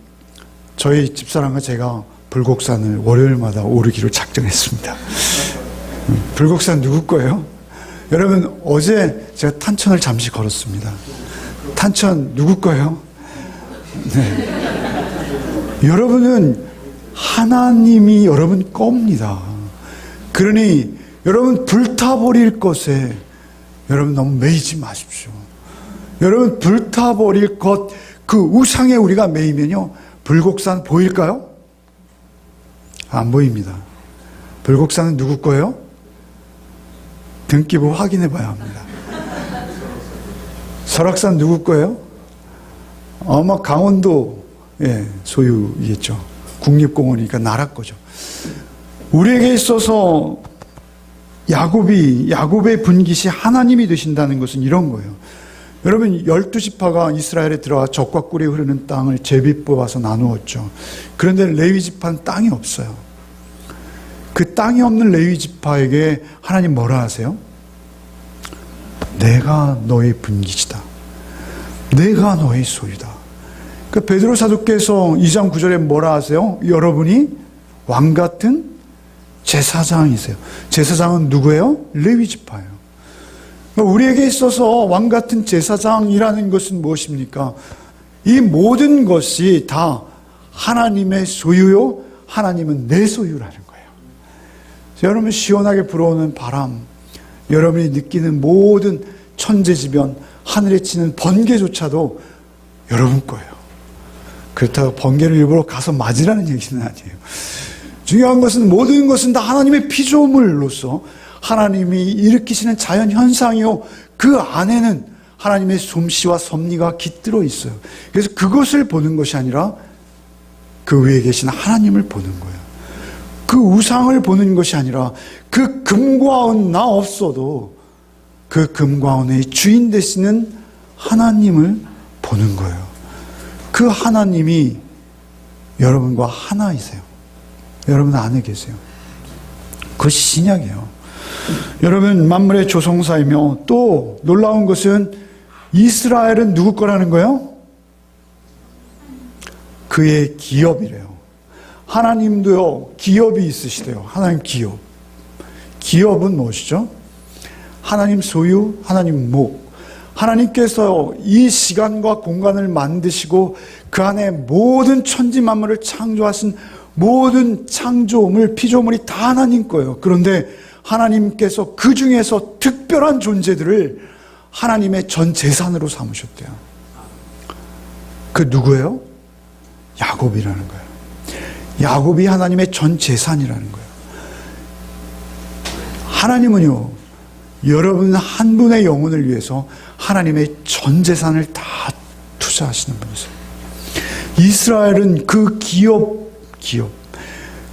S1: 저희 집사람과 제가 불곡산을 월요일마다 오르기로 작정했습니다. 불곡산 누구 거예요? 여러분, 어제 제가 탄천을 잠시 걸었습니다. 탄천 누구 거예요? 네. 여러분은 하나님이 여러분 겁니다. 그러니 여러분, 불타버릴 것에 여러분 너무 매이지 마십시오. 여러분, 불타버릴 것, 그 우상에 우리가 매이면요, 불곡산 보일까요? 안 보입니다. 불곡산은 누구 거예요? 등기부 확인해 봐야 합니다. 설악산 누구 거예요? 아마 강원도 소유이겠죠. 국립공원이니까 나라 거죠. 우리에게 있어서 야곱의 분깃이 하나님이 되신다는 것은 이런 거예요. 여러분, 12지파가 이스라엘에 들어와 젖과 꿀이 흐르는 땅을 제비 뽑아서 나누었죠. 그런데 레위지파는 땅이 없어요. 그 땅이 없는 레위지파에게 하나님 뭐라 하세요? 내가 너의 분깃이다. 내가 너의 소유다. 그 베드로 사도께서 2장 9절에 뭐라 하세요? 여러분이 왕 같은 제사장이세요. 제사장은 누구예요? 레위지파예요. 우리에게 있어서 왕 같은 제사장이라는 것은 무엇입니까? 이 모든 것이 다 하나님의 소유요, 하나님은 내 소유라는 거예요. 여러분, 시원하게 불어오는 바람, 여러분이 느끼는 모든 천재지변, 하늘에 치는 번개조차도 여러분 거예요. 그렇다고 번개를 일부러 가서 맞으라는 얘기는 아니에요. 중요한 것은 모든 것은 다 하나님의 피조물로서 하나님이 일으키시는 자연 현상이요, 그 안에는 하나님의 솜씨와 섭리가 깃들어 있어요. 그래서 그것을 보는 것이 아니라 그 위에 계신 하나님을 보는 거예요. 그 우상을 보는 것이 아니라 그 금과 은 나 없어도 그 금과 은의 주인 되시는 하나님을 보는 거예요. 그 하나님이 여러분과 하나이세요. 여러분 안에 계세요. 그것이 신약이에요. 여러분, 만물의 조성사이며 또 놀라운 것은 이스라엘은 누구 거라는 거예요? 그의 기업이래요. 하나님도요, 기업이 있으시대요. 하나님 기업. 기업은 무엇이죠? 하나님 소유, 하나님 목. 하나님께서 이 시간과 공간을 만드시고 그 안에 모든 천지 만물을 창조하신 모든 창조물, 피조물이 다 하나님 거예요. 그런데 하나님께서 그 중에서 특별한 존재들을 하나님의 전 재산으로 삼으셨대요. 그 누구예요? 야곱이라는 거예요. 야곱이 하나님의 전 재산이라는 거예요. 하나님은요, 여러분 한 분의 영혼을 위해서 하나님의 전 재산을 다 투자하시는 분이세요. 이스라엘은 그 기업,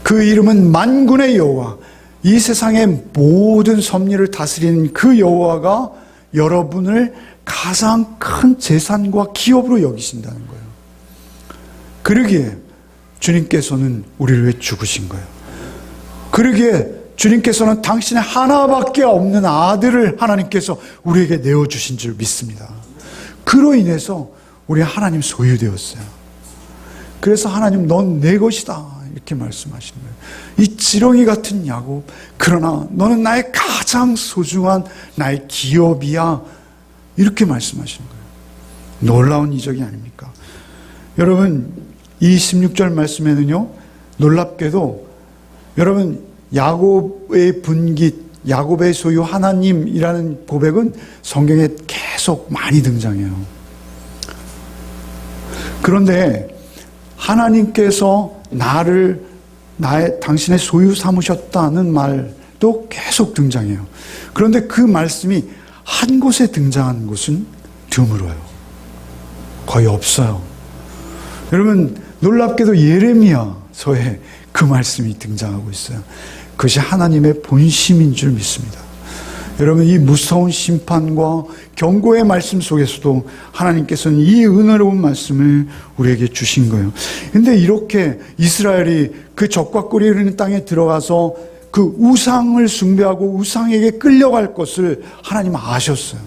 S1: 그 이름은 만군의 여호와, 이 세상의 모든 섭리를 다스리는 그 여호와가 여러분을 가장 큰 재산과 기업으로 여기신다는 거예요. 그러기에 주님께서는 우리를 위해 죽으신 거예요. 그러기에 주님께서는 당신의 하나밖에 없는 아들을 하나님께서 우리에게 내어주신 줄 믿습니다. 그로 인해서 우리 하나님 소유되었어요. 그래서 하나님 넌 내 것이다 이렇게 말씀하시는 거예요. 이 지렁이 같은 야곱, 그러나 너는 나의 가장 소중한 나의 기업이야 이렇게 말씀하시는 거예요. 놀라운 이적이 아닙니까? 여러분, 이 16절 말씀에는요, 놀랍게도 여러분 야곱의 분깃, 야곱의 소유 하나님이라는 고백은 성경에 계속 많이 등장해요. 그런데 하나님께서 당신의 소유 삼으셨다는 말도 계속 등장해요. 그런데 그 말씀이 한 곳에 등장한 곳은 드물어요. 거의 없어요. 여러분, 놀랍게도 예레미야서에 그 말씀이 등장하고 있어요. 그것이 하나님의 본심인 줄 믿습니다. 여러분, 이 무서운 심판과 경고의 말씀 속에서도 하나님께서는 이 은혜로운 말씀을 우리에게 주신 거예요. 근데 이렇게 이스라엘이 그 적과 꿀이 흐르는 땅에 들어가서 그 우상을 숭배하고 우상에게 끌려갈 것을 하나님 아셨어요.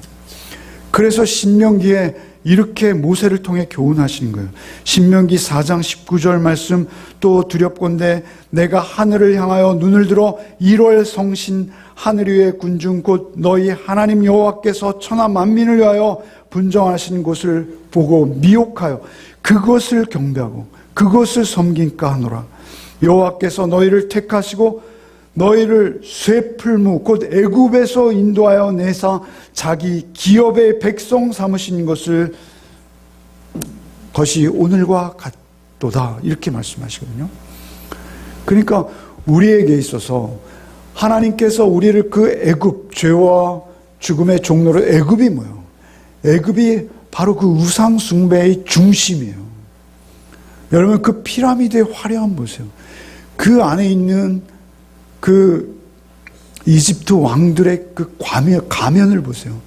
S1: 그래서 신명기에 이렇게 모세를 통해 교훈하시는 거예요. 신명기 4장 19절 말씀, 또 두렵건대 내가 하늘을 향하여 눈을 들어 1월 성신 하늘 위의 군중 곧 너희 하나님 여호와께서 천하 만민을 위하여 분정하신 곳을 보고 미혹하여 그것을 경배하고 그것을 섬긴까 하노라. 여호와께서 너희를 택하시고 너희를 쇠풀무 곧 애굽에서 인도하여 내사 자기 기업의 백성 삼으신 것이 오늘과 같도다 이렇게 말씀하시거든요. 그러니까 우리에게 있어서 하나님께서 우리를 그 애굽, 죄와 죽음의 종로로, 애굽이 뭐예요? 애굽이 바로 그 우상 숭배의 중심이에요. 여러분, 그 피라미드의 화려함 보세요. 그 안에 있는 그 이집트 왕들의 그 가면을 보세요.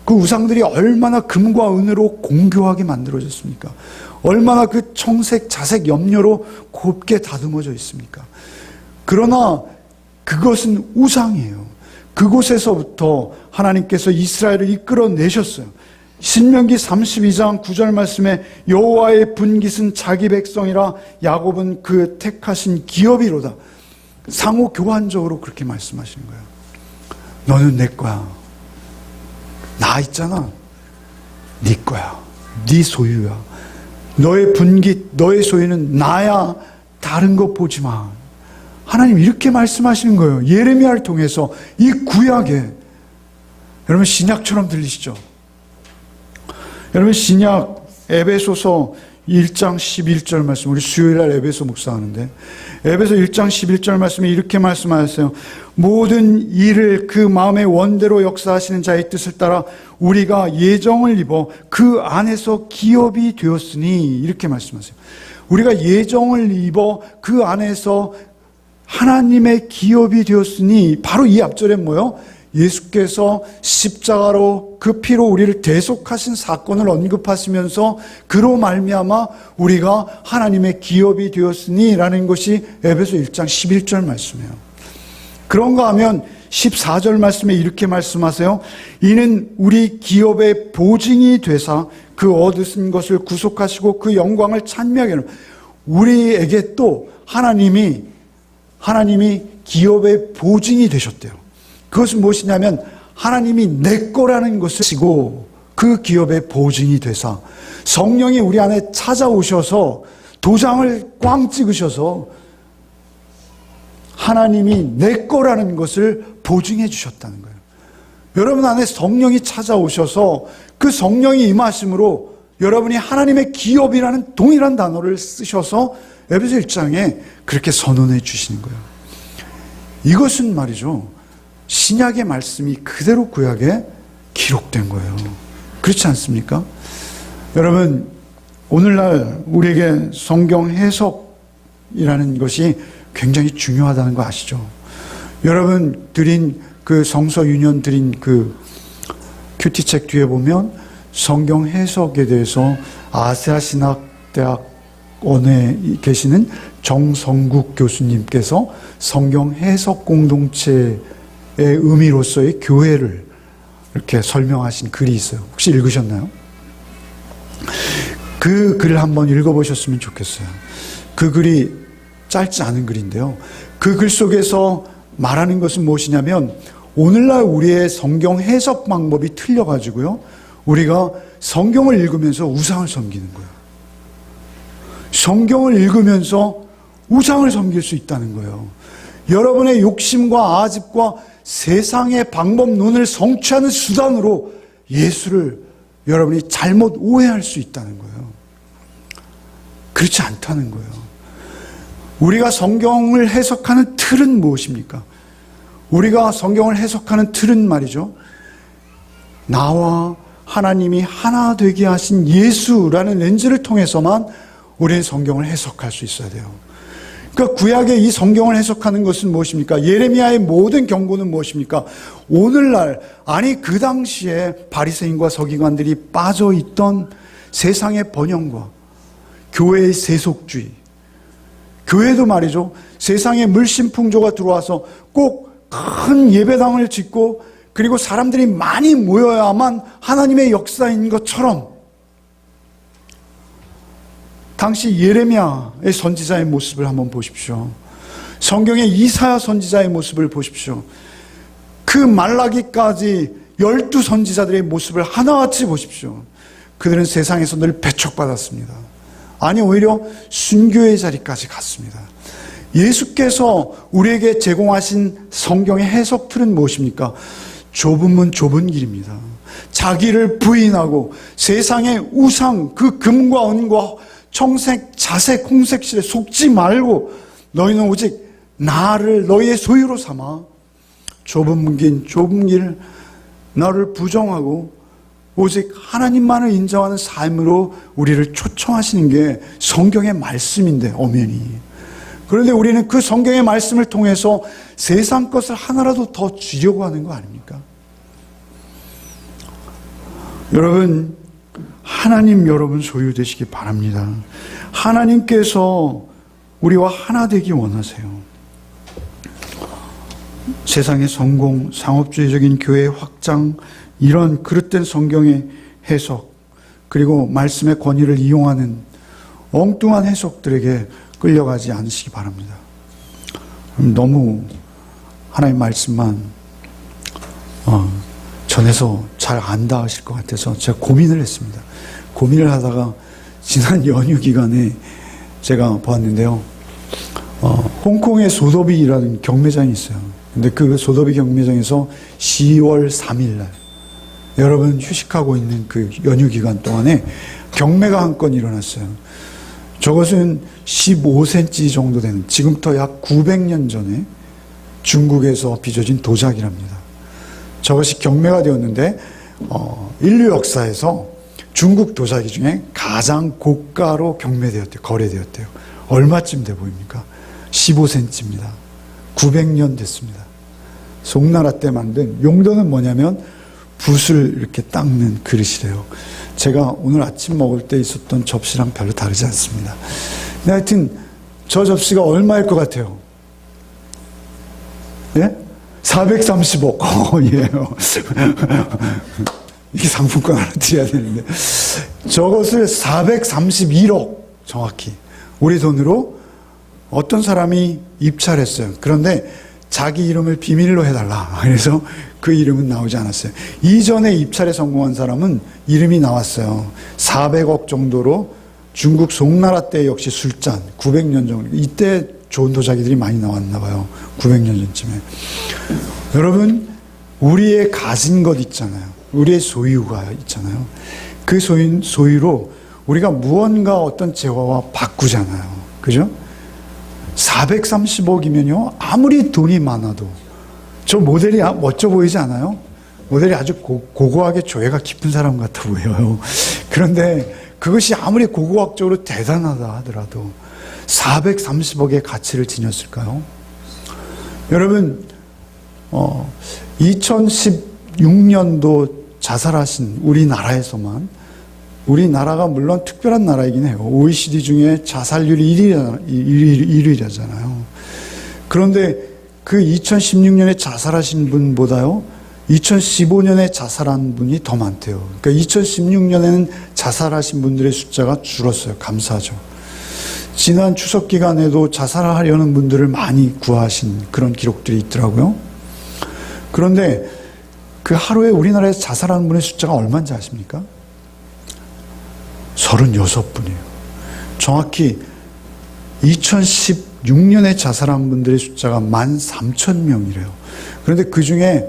S1: 그 우상들이 얼마나 금과 은으로 공교하게 만들어졌습니까? 얼마나 그 청색, 자색, 염료로 곱게 다듬어져 있습니까? 그러나 그것은 우상이에요. 그곳에서부터 하나님께서 이스라엘을 이끌어내셨어요. 신명기 32장 9절 말씀에 여호와의 분깃은 자기 백성이라 야곱은 그 택하신 기업이로다. 상호 교환적으로 그렇게 말씀하시는 거예요. 너는 내 거야. 나 있잖아. 네 거야. 네 소유야. 너의 분깃, 너의 소유는 나야. 다른 거 보지 마. 하나님 이렇게 말씀하시는 거예요. 예레미야를 통해서 이 구약에. 여러분, 신약처럼 들리시죠? 여러분, 신약 에베소서 1장 11절 말씀, 우리 수요일날 에베소 묵상하는데 에베소 1장 11절 말씀에 이렇게 말씀하셨어요. 모든 일을 그 마음의 원대로 역사하시는 자의 뜻을 따라 우리가 예정을 입어 그 안에서 기업이 되었으니 이렇게 말씀하세요. 우리가 예정을 입어 그 안에서 하나님의 기업이 되었으니, 바로 이 앞절에 뭐요? 예수께서 십자가로 그 피로 우리를 대속하신 사건을 언급하시면서 그로 말미암아 우리가 하나님의 기업이 되었으니 라는 것이 에베소 1장 11절 말씀이에요. 그런가 하면 14절 말씀에 이렇게 말씀하세요. 이는 우리 기업의 보증이 되사 그 얻으신 것을 구속하시고 그 영광을 찬미하게 하는, 우리에게 또 하나님이 기업의 보증이 되셨대요. 그것은 무엇이냐면 하나님이 내 거라는 것을 지고 그 기업의 보증이 되사 성령이 우리 안에 찾아오셔서 도장을 꽝 찍으셔서 하나님이 내 거라는 것을 보증해 주셨다는 거예요. 여러분 안에 성령이 찾아오셔서 그 성령이 임하심으로 여러분이 하나님의 기업이라는 동일한 단어를 쓰셔서 에베소 1장에 그렇게 선언해 주시는 거예요. 이것은 말이죠, 신약의 말씀이 그대로 구약에 기록된 거예요. 그렇지 않습니까? 여러분, 오늘날 우리에게 성경 해석이라는 것이 굉장히 중요하다는 거 아시죠? 여러분 드린 그 성서 유년 드린 그 큐티책 뒤에 보면 성경 해석에 대해서 아세아 신학대학원에 계시는 정성국 교수님께서 성경 해석 공동체의 의미로서의 교회를 이렇게 설명하신 글이 있어요. 혹시 읽으셨나요? 그 글을 한번 읽어보셨으면 좋겠어요. 그 글이 짧지 않은 글인데요. 그 글 속에서 말하는 것은 무엇이냐면 오늘날 우리의 성경 해석 방법이 틀려가지고요. 우리가 성경을 읽으면서 우상을 섬기는 거예요. 성경을 읽으면서 우상을 섬길 수 있다는 거예요. 여러분의 욕심과 아집과 세상의 방법론을 성취하는 수단으로 예수를 여러분이 잘못 오해할 수 있다는 거예요. 그렇지 않다는 거예요. 우리가 성경을 해석하는 틀은 무엇입니까? 우리가 성경을 해석하는 틀은 말이죠. 나와 하나님이 하나 되게 하신 예수라는 렌즈를 통해서만 우리는 성경을 해석할 수 있어야 돼요. 그러니까 구약의 이 성경을 해석하는 것은 무엇입니까? 예레미야의 모든 경고는 무엇입니까? 오늘날, 아니 그 당시에 바리새인과 서기관들이 빠져있던 세상의 번영과 교회의 세속주의, 교회도 말이죠, 세상에 물심풍조가 들어와서 꼭 큰 예배당을 짓고 그리고 사람들이 많이 모여야만 하나님의 역사인 것처럼 당시 예레미야의 선지자의 모습을 한번 보십시오. 성경의 이사야 선지자의 모습을 보십시오. 그 말라기까지 12선지자들의 모습을 하나같이 보십시오. 그들은 세상에서 늘 배척받았습니다. 아니 오히려 순교의 자리까지 갔습니다. 예수께서 우리에게 제공하신 성경의 해석 틀은 무엇입니까? 좁은 문 좁은 길입니다. 자기를 부인하고 세상의 우상, 그 금과 은과 청색, 자색, 홍색실에 속지 말고 너희는 오직 나를 너희의 소유로 삼아 좁은 문긴 좁은 길 나를 부정하고 오직 하나님만을 인정하는 삶으로 우리를 초청하시는 게 성경의 말씀인데 엄연히. 그런데 우리는 그 성경의 말씀을 통해서 세상 것을 하나라도 더 주려고 하는 거 아닙니까? 여러분, 하나님 여러분 소유 되시기 바랍니다. 하나님께서 우리와 하나 되기 원하세요. 세상의 성공, 상업주의적인 교회 확장, 이런 그릇된 성경의 해석, 그리고 말씀의 권위를 이용하는 엉뚱한 해석들에게 끌려가지 않으시기 바랍니다. 너무 하나님 말씀만 전해서 잘 안다 하실 것 같아서 제가 고민을 했습니다. 고민을 하다가 지난 연휴 기간에 제가 보았는데요. 홍콩의 소도비라는 경매장이 있어요. 근데 그 소도비 경매장에서 10월 3일 날 여러분 휴식하고 있는 그 연휴 기간 동안에 경매가 한 건 일어났어요. 저것은 15cm 정도 되는, 지금부터 약 900년 전에 중국에서 빚어진 도자기랍니다. 저것이 경매가 되었는데 인류 역사에서 중국 도자기 중에 가장 고가로 경매되었대요. 거래되었대요. 얼마쯤 돼 보입니까? 15cm입니다. 900년 됐습니다. 송나라 때 만든, 용도는 뭐냐면 붓을 이렇게 닦는 그릇이래요. 제가 오늘 아침 먹을 때 있었던 접시랑 별로 다르지 않습니다. 근데 하여튼 저 접시가 얼마일 것 같아요? 예? 430억. 예. 이게 상품권 하나 드려야 되는데. 저것을 431억 정확히 우리 돈으로 어떤 사람이 입찰했어요. 그런데 자기 이름을 비밀로 해달라. 그래서 그 이름은 나오지 않았어요. 이전에 입찰에 성공한 사람은 이름이 나왔어요. 400억 정도로 중국 송나라 때 역시 술잔 900년 정도. 이때 좋은 도자기들이 많이 나왔나 봐요. 900년 전쯤에. 여러분, 우리의 가진 것 있잖아요. 우리의 소유가 있잖아요. 그 소유로 우리가 무언가 어떤 재화와 바꾸잖아요. 그죠? 430억이면요, 아무리 돈이 많아도, 저 모델이 멋져 보이지 않아요? 모델이 아주 고고하게 조예가 깊은 사람 같아 보여요. 그런데 그것이 아무리 고고학적으로 대단하다 하더라도 430억의 가치를 지녔을까요? 여러분, 2016년도 자살하신 우리나라에서만, 우리나라가 물론 특별한 나라이긴 해요. OECD 중에 자살률이 1위라잖아요. 그런데 그 2016년에 자살하신 분보다요, 2015년에 자살한 분이 더 많대요. 그러니까 2016년에는 자살하신 분들의 숫자가 줄었어요. 감사하죠. 지난 추석 기간에도 자살하려는 분들을 많이 구하신 그런 기록들이 있더라고요. 그런데 그 하루에 우리나라에서 자살하는 분의 숫자가 얼마인지 아십니까? 36분이에요. 정확히 2016년에 자살한 분들의 숫자가 13,000명이래요. 그런데 그 중에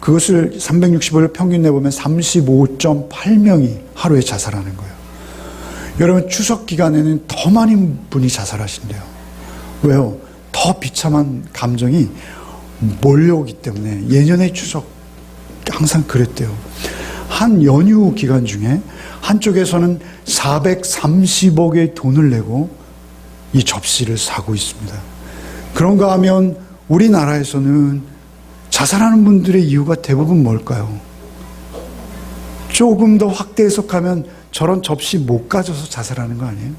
S1: 그것을 365일 평균 내보면 35.8명이 하루에 자살하는 거예요. 여러분, 추석 기간에는 더 많은 분이 자살하신대요. 왜요? 더 비참한 감정이 몰려오기 때문에. 예년의 추석 항상 그랬대요. 한 연휴 기간 중에 한쪽에서는 430억의 돈을 내고 이 접시를 사고 있습니다. 그런가 하면 우리나라에서는 자살하는 분들의 이유가 대부분 뭘까요? 조금 더 확대 해석하면 저런 접시 못 가져서 자살하는 거 아니에요?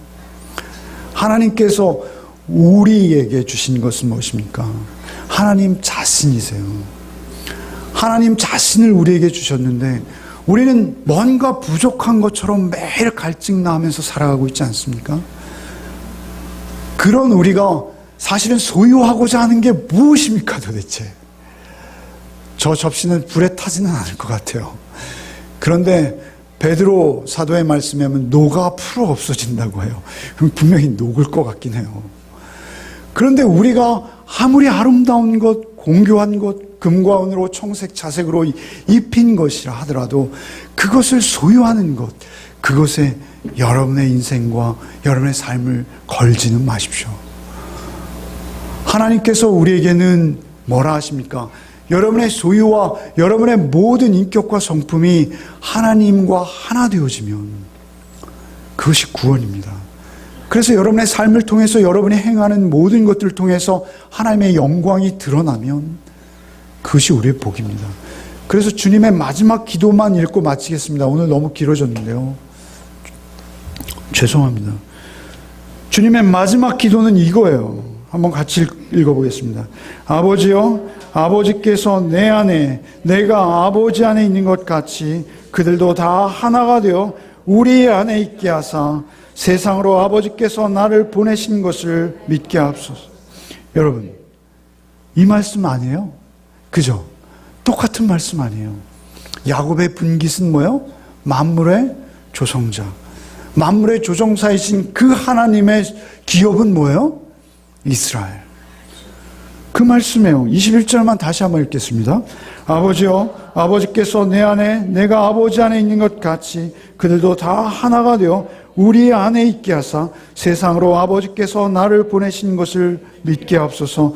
S1: 하나님께서 우리에게 주신 것은 무엇입니까? 하나님 자신이세요. 하나님 자신을 우리에게 주셨는데 우리는 뭔가 부족한 것처럼 매일 갈증나면서 살아가고 있지 않습니까? 그런 우리가 사실은 소유하고자 하는 게 무엇입니까 도대체? 저 접시는 불에 타지는 않을 것 같아요. 그런데 베드로 사도의 말씀에 하면 녹아 풀어 없어진다고 해요. 그럼 분명히 녹을 것 같긴 해요. 그런데 우리가 아무리 아름다운 것, 공교한 것, 금과 은으로 청색, 자색으로 입힌 것이라 하더라도 그것을 소유하는 것, 그것에 여러분의 인생과 여러분의 삶을 걸지는 마십시오. 하나님께서 우리에게는 뭐라 하십니까? 여러분의 소유와 여러분의 모든 인격과 성품이 하나님과 하나 되어지면 그것이 구원입니다. 그래서 여러분의 삶을 통해서 여러분이 행하는 모든 것들을 통해서 하나님의 영광이 드러나면 그것이 우리의 복입니다. 그래서 주님의 마지막 기도만 읽고 마치겠습니다. 오늘 너무 길어졌는데요. 죄송합니다. 주님의 마지막 기도는 이거예요. 한번 같이 읽어보겠습니다. 아버지여, 아버지께서 내 안에, 내가 아버지 안에 있는 것 같이 그들도 다 하나가 되어 우리 안에 있게 하사 세상으로 아버지께서 나를 보내신 것을 믿게 하옵소서. 여러분, 이 말씀 아니에요? 그죠? 똑같은 말씀 아니에요? 야곱의 분깃은 뭐예요? 만물의 조성자. 만물의 조종사이신 그 하나님의 기업은 뭐예요? 이스라엘. 그 말씀이에요. 21절만 다시 한번 읽겠습니다. 아버지여, 아버지께서 내 안에, 내가 아버지 안에 있는 것 같이 그들도 다 하나가 되어 우리 안에 있게 하사 세상으로 아버지께서 나를 보내신 것을 믿게 하옵소서.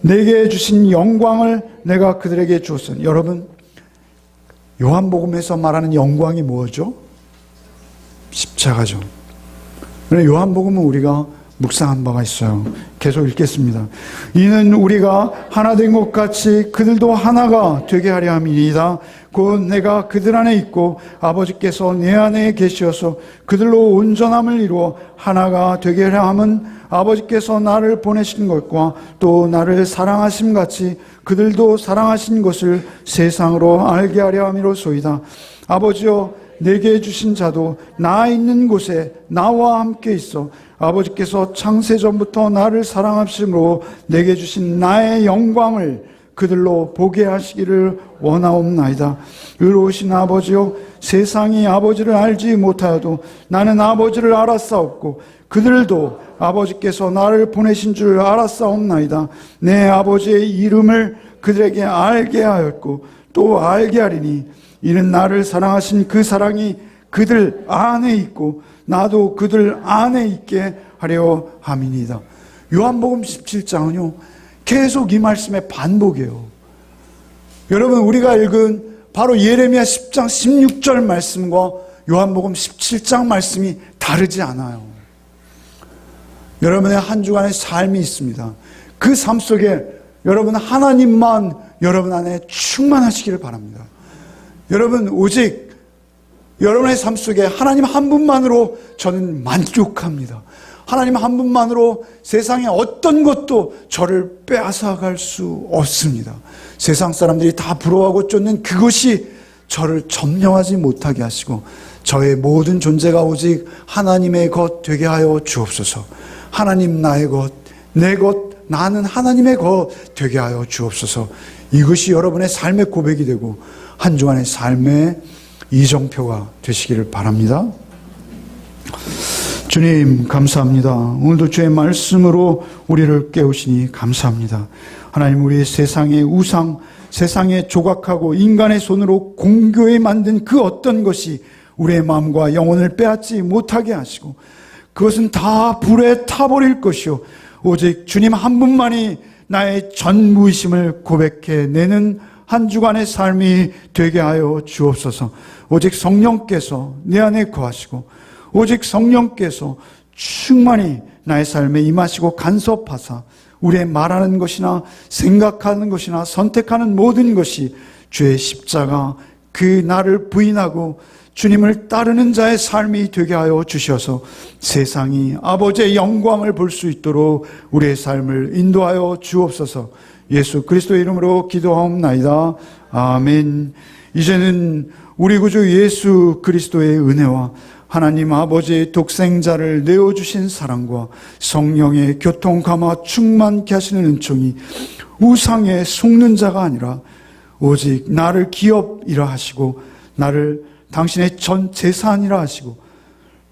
S1: 내게 주신 영광을 내가 그들에게 주었으니. 여러분, 요한복음에서 말하는 영광이 뭐죠? 십자가죠. 요한복음은 우리가 묵상한 바가 있어요. 계속 읽겠습니다. 이는 우리가 하나 된 것 같이 그들도 하나가 되게 하려 함이니이다. 곧 내가 그들 안에 있고 아버지께서 내 안에 계시어서 그들로 온전함을 이루어 하나가 되게 하려 함은 아버지께서 나를 보내신 것과 또 나를 사랑하심 같이 그들도 사랑하신 것을 세상으로 알게 하려 함이로소이다. 아버지여, 내게 주신 자도 나 있는 곳에 나와 함께 있어 아버지께서 창세전부터 나를 사랑하심으로 내게 주신 나의 영광을 그들로 보게 하시기를 원하옵나이다. 의로우신 아버지여, 세상이 아버지를 알지 못하여도 나는 아버지를 알았사옵고 그들도 아버지께서 나를 보내신 줄 알았사옵나이다. 내 아버지의 이름을 그들에게 알게 하였고 또 알게 하리니 이는 나를 사랑하신 그 사랑이 그들 안에 있고 나도 그들 안에 있게 하려 함이니이다. 요한복음 17장은요 계속 이 말씀의 반복이에요. 여러분, 우리가 읽은 바로 예레미야 10장 16절 말씀과 요한복음 17장 말씀이 다르지 않아요. 여러분의 한 주간의 삶이 있습니다. 그 삶 속에 여러분 하나님만 여러분 안에 충만하시기를 바랍니다. 여러분, 오직 여러분의 삶 속에 하나님 한 분만으로 저는 만족합니다. 하나님 한 분만으로 세상의 어떤 것도 저를 빼앗아갈 수 없습니다. 세상 사람들이 다 부러워하고 쫓는 그것이 저를 점령하지 못하게 하시고 저의 모든 존재가 오직 하나님의 것 되게 하여 주옵소서. 하나님 나의 것, 내 것, 나는 하나님의 것 되게 하여 주옵소서. 이것이 여러분의 삶의 고백이 되고 한 주간의 삶의 이정표가 되시기를 바랍니다. 주님 감사합니다. 오늘도 주의 말씀으로 우리를 깨우시니 감사합니다. 하나님, 우리의 세상의 우상, 세상에 조각하고 인간의 손으로 공교에 만든 그 어떤 것이 우리의 마음과 영혼을 빼앗지 못하게 하시고 그것은 다 불에 타버릴 것이요 오직 주님 한 분만이 나의 전무이심을 고백해내는 한 주간의 삶이 되게 하여 주옵소서. 오직 성령께서 내 안에 거하시고 오직 성령께서 충만히 나의 삶에 임하시고 간섭하사 우리의 말하는 것이나 생각하는 것이나 선택하는 모든 것이 주의 십자가 그 나를 부인하고 주님을 따르는 자의 삶이 되게 하여 주셔서 세상이 아버지의 영광을 볼 수 있도록 우리의 삶을 인도하여 주옵소서. 예수 그리스도의 이름으로 기도하옵나이다. 아멘. 이제는 우리 구주 예수 그리스도의 은혜와 하나님 아버지의 독생자를 내어주신 사랑과 성령의 교통감화 충만케 하시는 은총이 우상에 속는 자가 아니라 오직 나를 기업이라 하시고 나를 당신의 전 재산이라 하시고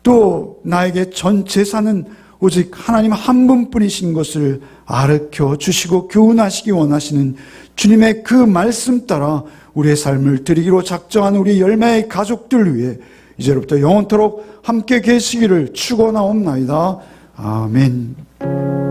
S1: 또 나에게 전 재산은 오직 하나님 한 분뿐이신 것을 가르쳐 주시고 교훈하시기 원하시는 주님의 그 말씀 따라 우리의 삶을 드리기로 작정한 우리 열매의 가족들 위해 이제로부터 영원토록 함께 계시기를 축원하옵나이다. 아멘.